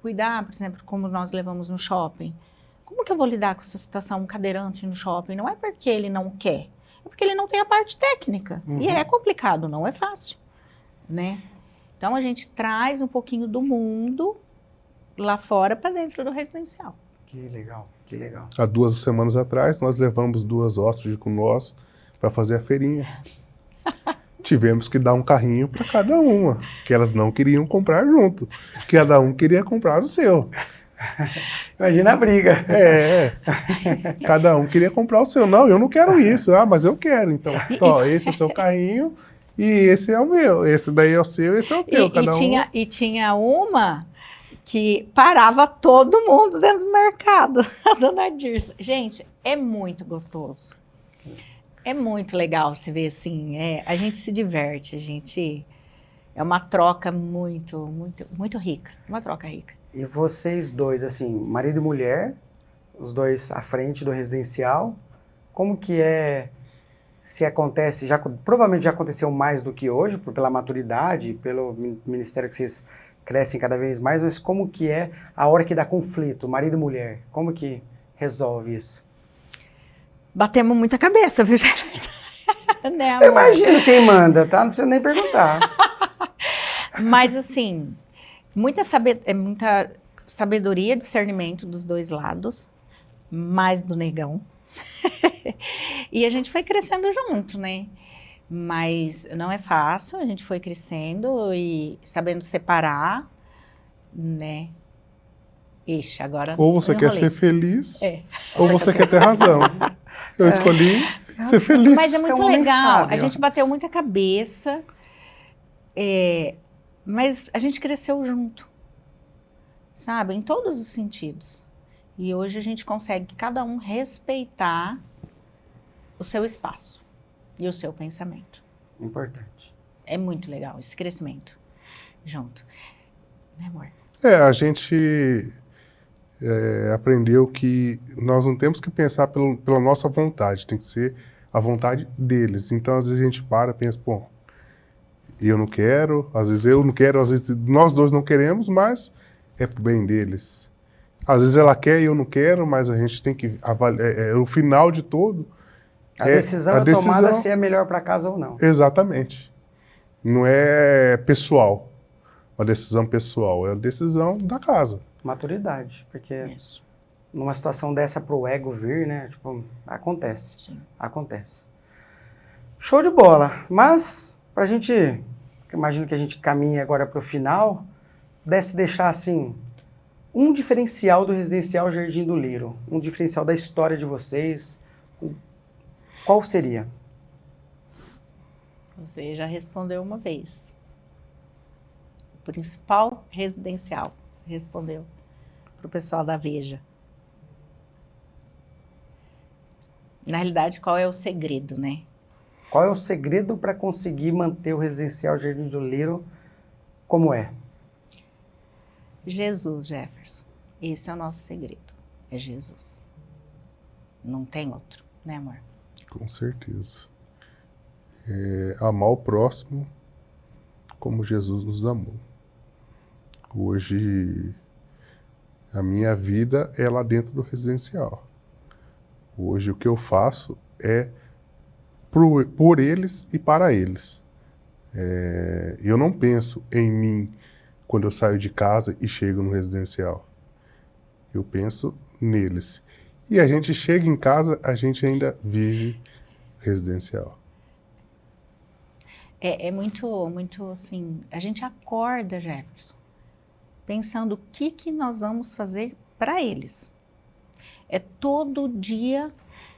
cuidar, por exemplo, como nós levamos no shopping. Como que eu vou lidar com essa situação, um cadeirante no shopping? Não é porque ele não quer, é porque ele não tem a parte técnica. E é complicado, não é fácil, né? Então, a gente traz um pouquinho do mundo lá fora para dentro do residencial. Que legal, que legal. Há 2 semanas atrás, nós levamos 2 hóspedes com nós para fazer a feirinha. Tivemos que dar um carrinho para cada uma, que elas não queriam comprar junto. Cada um queria comprar o seu. Imagina a briga. Cada um queria comprar o seu. Não, eu não quero isso. Ah, mas eu quero. Então, esse é o seu carrinho e esse é o meu. Esse daí é o seu, esse é o meu. E tinha uma que parava todo mundo dentro do mercado, a dona Dirce. Gente, é muito gostoso. É muito legal você ver assim, a gente se diverte, é uma troca muito, muito, muito rica, uma troca rica. E vocês dois, assim, marido e mulher, os dois à frente do residencial, como que se acontece, provavelmente já aconteceu mais do que hoje, pela maturidade, pelo ministério que vocês crescem cada vez mais, mas como que é a hora que dá conflito, marido e mulher, como que resolve isso? Batemos muita cabeça, viu, Jefferson? Né, eu imagino quem manda, tá? Não precisa nem perguntar. Mas, assim, muita sabedoria, discernimento dos dois lados, mais do negão. E a gente foi crescendo junto, né? Mas não é fácil, a gente foi crescendo e sabendo separar, né? Ixi, agora ou você quer ser feliz, ou você quer ter ter razão. Eu escolhi ser feliz. Mas é muito um legal, sábio. a gente bateu muita cabeça, mas a gente cresceu junto, sabe? Em todos os sentidos. E hoje a gente consegue cada um respeitar o seu espaço e o seu pensamento. Importante. É muito legal esse crescimento junto. Né, amor? A gente aprendeu que nós não temos que pensar pela nossa vontade, tem que ser a vontade deles. Então, às vezes a gente pensa, bom, eu não quero, às vezes eu não quero, às vezes nós dois não queremos, mas é pro bem deles. Às vezes ela quer e eu não quero, mas a gente tem que avaliar, o final de tudo. A decisão é tomada se é melhor para casa ou não. Exatamente. Não é pessoal, uma decisão pessoal, é a decisão da casa. Maturidade, porque numa situação dessa pro ego vir, né? Tipo, acontece. Sim. Acontece. Show de bola. Mas, pra gente, imagino que a gente caminhe agora pro final, pudesse deixar, assim, um diferencial do Residencial Jardim do Lírio, um diferencial da história de vocês, qual seria? Você já respondeu uma vez. O principal residencial, você respondeu para o pessoal da Veja. Na realidade, qual é o segredo, né? Qual é o segredo para conseguir manter o Residencial Jardim do Lírio como é? Jesus, Jefferson. Esse é o nosso segredo. É Jesus. Não tem outro, né, amor? Com certeza. Amar o próximo como Jesus nos amou. Hoje, a minha vida é lá dentro do residencial. Hoje, o que eu faço é por eles e para eles. Eu não penso em mim quando eu saio de casa e chego no residencial. Eu penso neles. E a gente chega em casa, a gente ainda vive residencial. É muito, muito assim, a gente acorda, Jefferson, pensando o que nós vamos fazer para eles. É todo dia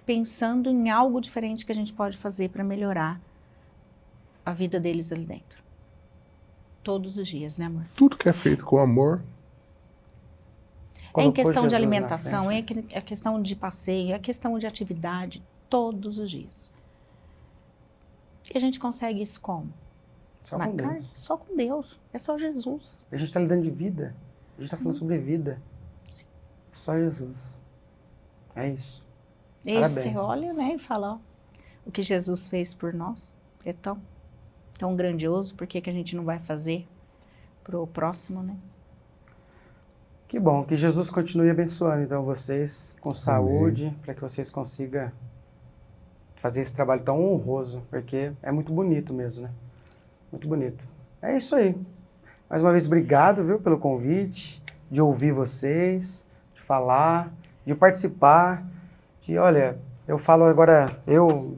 pensando em algo diferente que a gente pode fazer para melhorar a vida deles ali dentro. Todos os dias, né, amor? Tudo que é feito com amor. É em questão de alimentação, é a questão de passeio, é a questão de atividade, todos os dias. E a gente consegue isso como? Só com Deus. Só com Deus. É só Jesus. A gente está lidando de vida. A gente está falando sobre vida. Sim. Só Jesus. É isso. E você olha, né, e fala, ó, o que Jesus fez por nós. É tão grandioso, por que a gente não vai fazer pro próximo, né? Que bom, que Jesus continue abençoando então vocês com saúde, para que vocês consigam fazer esse trabalho tão honroso, porque é muito bonito mesmo, né? Muito bonito. É isso aí. Mais uma vez, obrigado, viu, pelo convite, de ouvir vocês, de falar, de participar, olha, eu falo agora,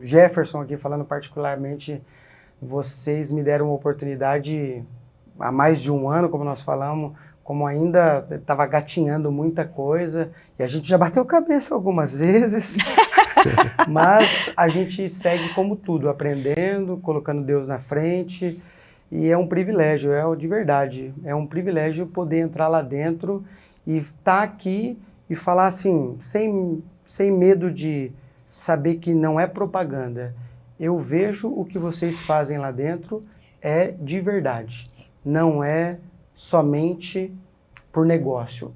Jefferson aqui falando particularmente, vocês me deram uma oportunidade há mais de um ano, como nós falamos, como ainda estava gatinhando muita coisa, e a gente já bateu cabeça algumas vezes, mas a gente segue como tudo, aprendendo, colocando Deus na frente, e é um privilégio, de verdade, é um privilégio poder entrar lá dentro e estar aqui e falar assim, sem medo de saber que não é propaganda. Eu vejo o que vocês fazem lá dentro é de verdade, não é somente por negócio,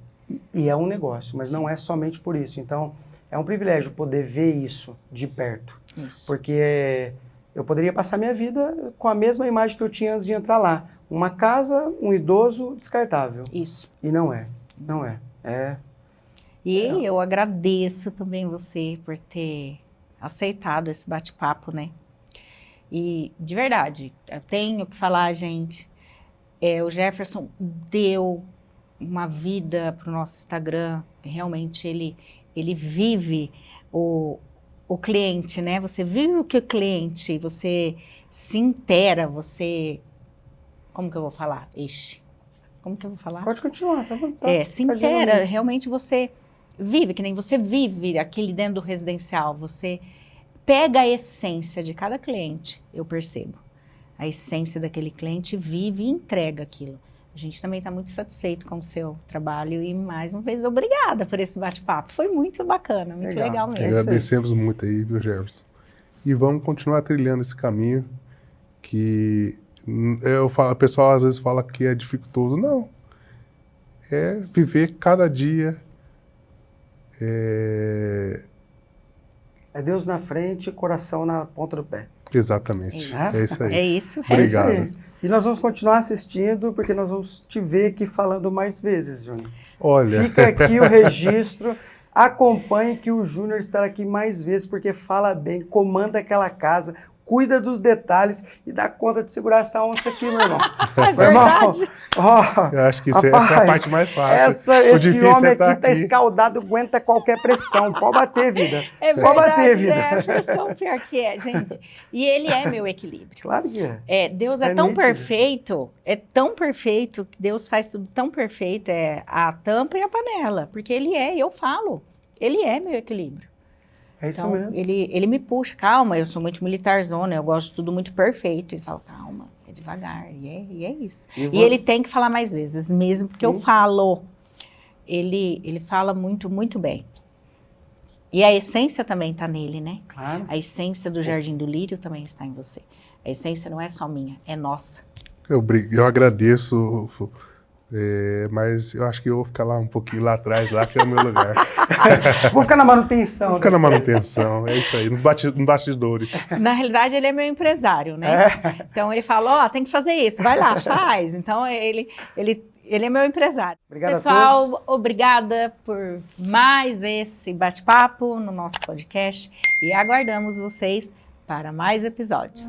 e é um negócio, mas não é somente por isso. Então, é um privilégio poder ver isso de perto, porque eu poderia passar minha vida com a mesma imagem que eu tinha antes de entrar lá, uma casa, um idoso descartável. Isso. E não é. E eu agradeço também você por ter aceitado esse bate-papo, né? E, de verdade, eu tenho que falar, gente, o Jefferson deu uma vida para o nosso Instagram, realmente ele vive o cliente, né? Você vive o que o cliente, você se inteira, você... Como que eu vou falar? Como que eu vou falar? Pode continuar, tá bom. Se inteira, realmente você vive, que nem você vive aquele dentro do residencial, você pega a essência de cada cliente, eu percebo. A essência daquele cliente vive e entrega aquilo. A gente também está muito satisfeito com o seu trabalho e, mais uma vez, obrigada por esse bate-papo. Foi muito bacana, muito legal mesmo. Agradecemos muito aí, viu, Jefferson? E vamos continuar trilhando esse caminho que o pessoal às vezes fala que é dificultoso. Não. É viver cada dia. É Deus na frente, coração na ponta do pé. Exatamente. É isso aí. É isso. Obrigado. É isso aí. E nós vamos continuar assistindo, porque nós vamos te ver aqui falando mais vezes, Júnior. Olha. Fica aqui o registro. Acompanhe que o Júnior estará aqui mais vezes, porque fala bem, comanda aquela casa, cuida dos detalhes e dá conta de segurar essa onça aqui, meu irmão. É verdade. Eu acho que essa é a parte mais fácil. Esse homem aqui tá escaldado, aguenta qualquer pressão. Pode bater, vida. É Pode bater, vida. A versão pior que é, gente. E ele é meu equilíbrio. Claro que é. Deus é tão perfeito, que Deus faz tudo tão perfeito, a tampa e a panela. Porque eu falo, ele é meu equilíbrio. É isso então, mesmo. Ele me puxa, calma, eu sou muito militarzona, eu gosto de tudo muito perfeito. Ele fala, calma, é devagar, e é isso. E ele tem que falar mais vezes, mesmo porque eu falo. Ele fala muito, muito bem. E a essência também está nele, né? Claro. A essência do Jardim do Lírio também está em você. A essência não é só minha, é nossa. Eu agradeço, mas eu acho que eu vou ficar lá um pouquinho lá atrás, lá que é o meu lugar. Vou ficar na manutenção. Vou ficar na manutenção, é isso aí, nos bastidores. Na realidade, ele é meu empresário, né? Então, ele fala, tem que fazer isso, vai lá, faz. Então, ele é meu empresário. Obrigado Pessoal, a todos. Obrigada por mais esse bate-papo no nosso podcast e aguardamos vocês para mais episódios.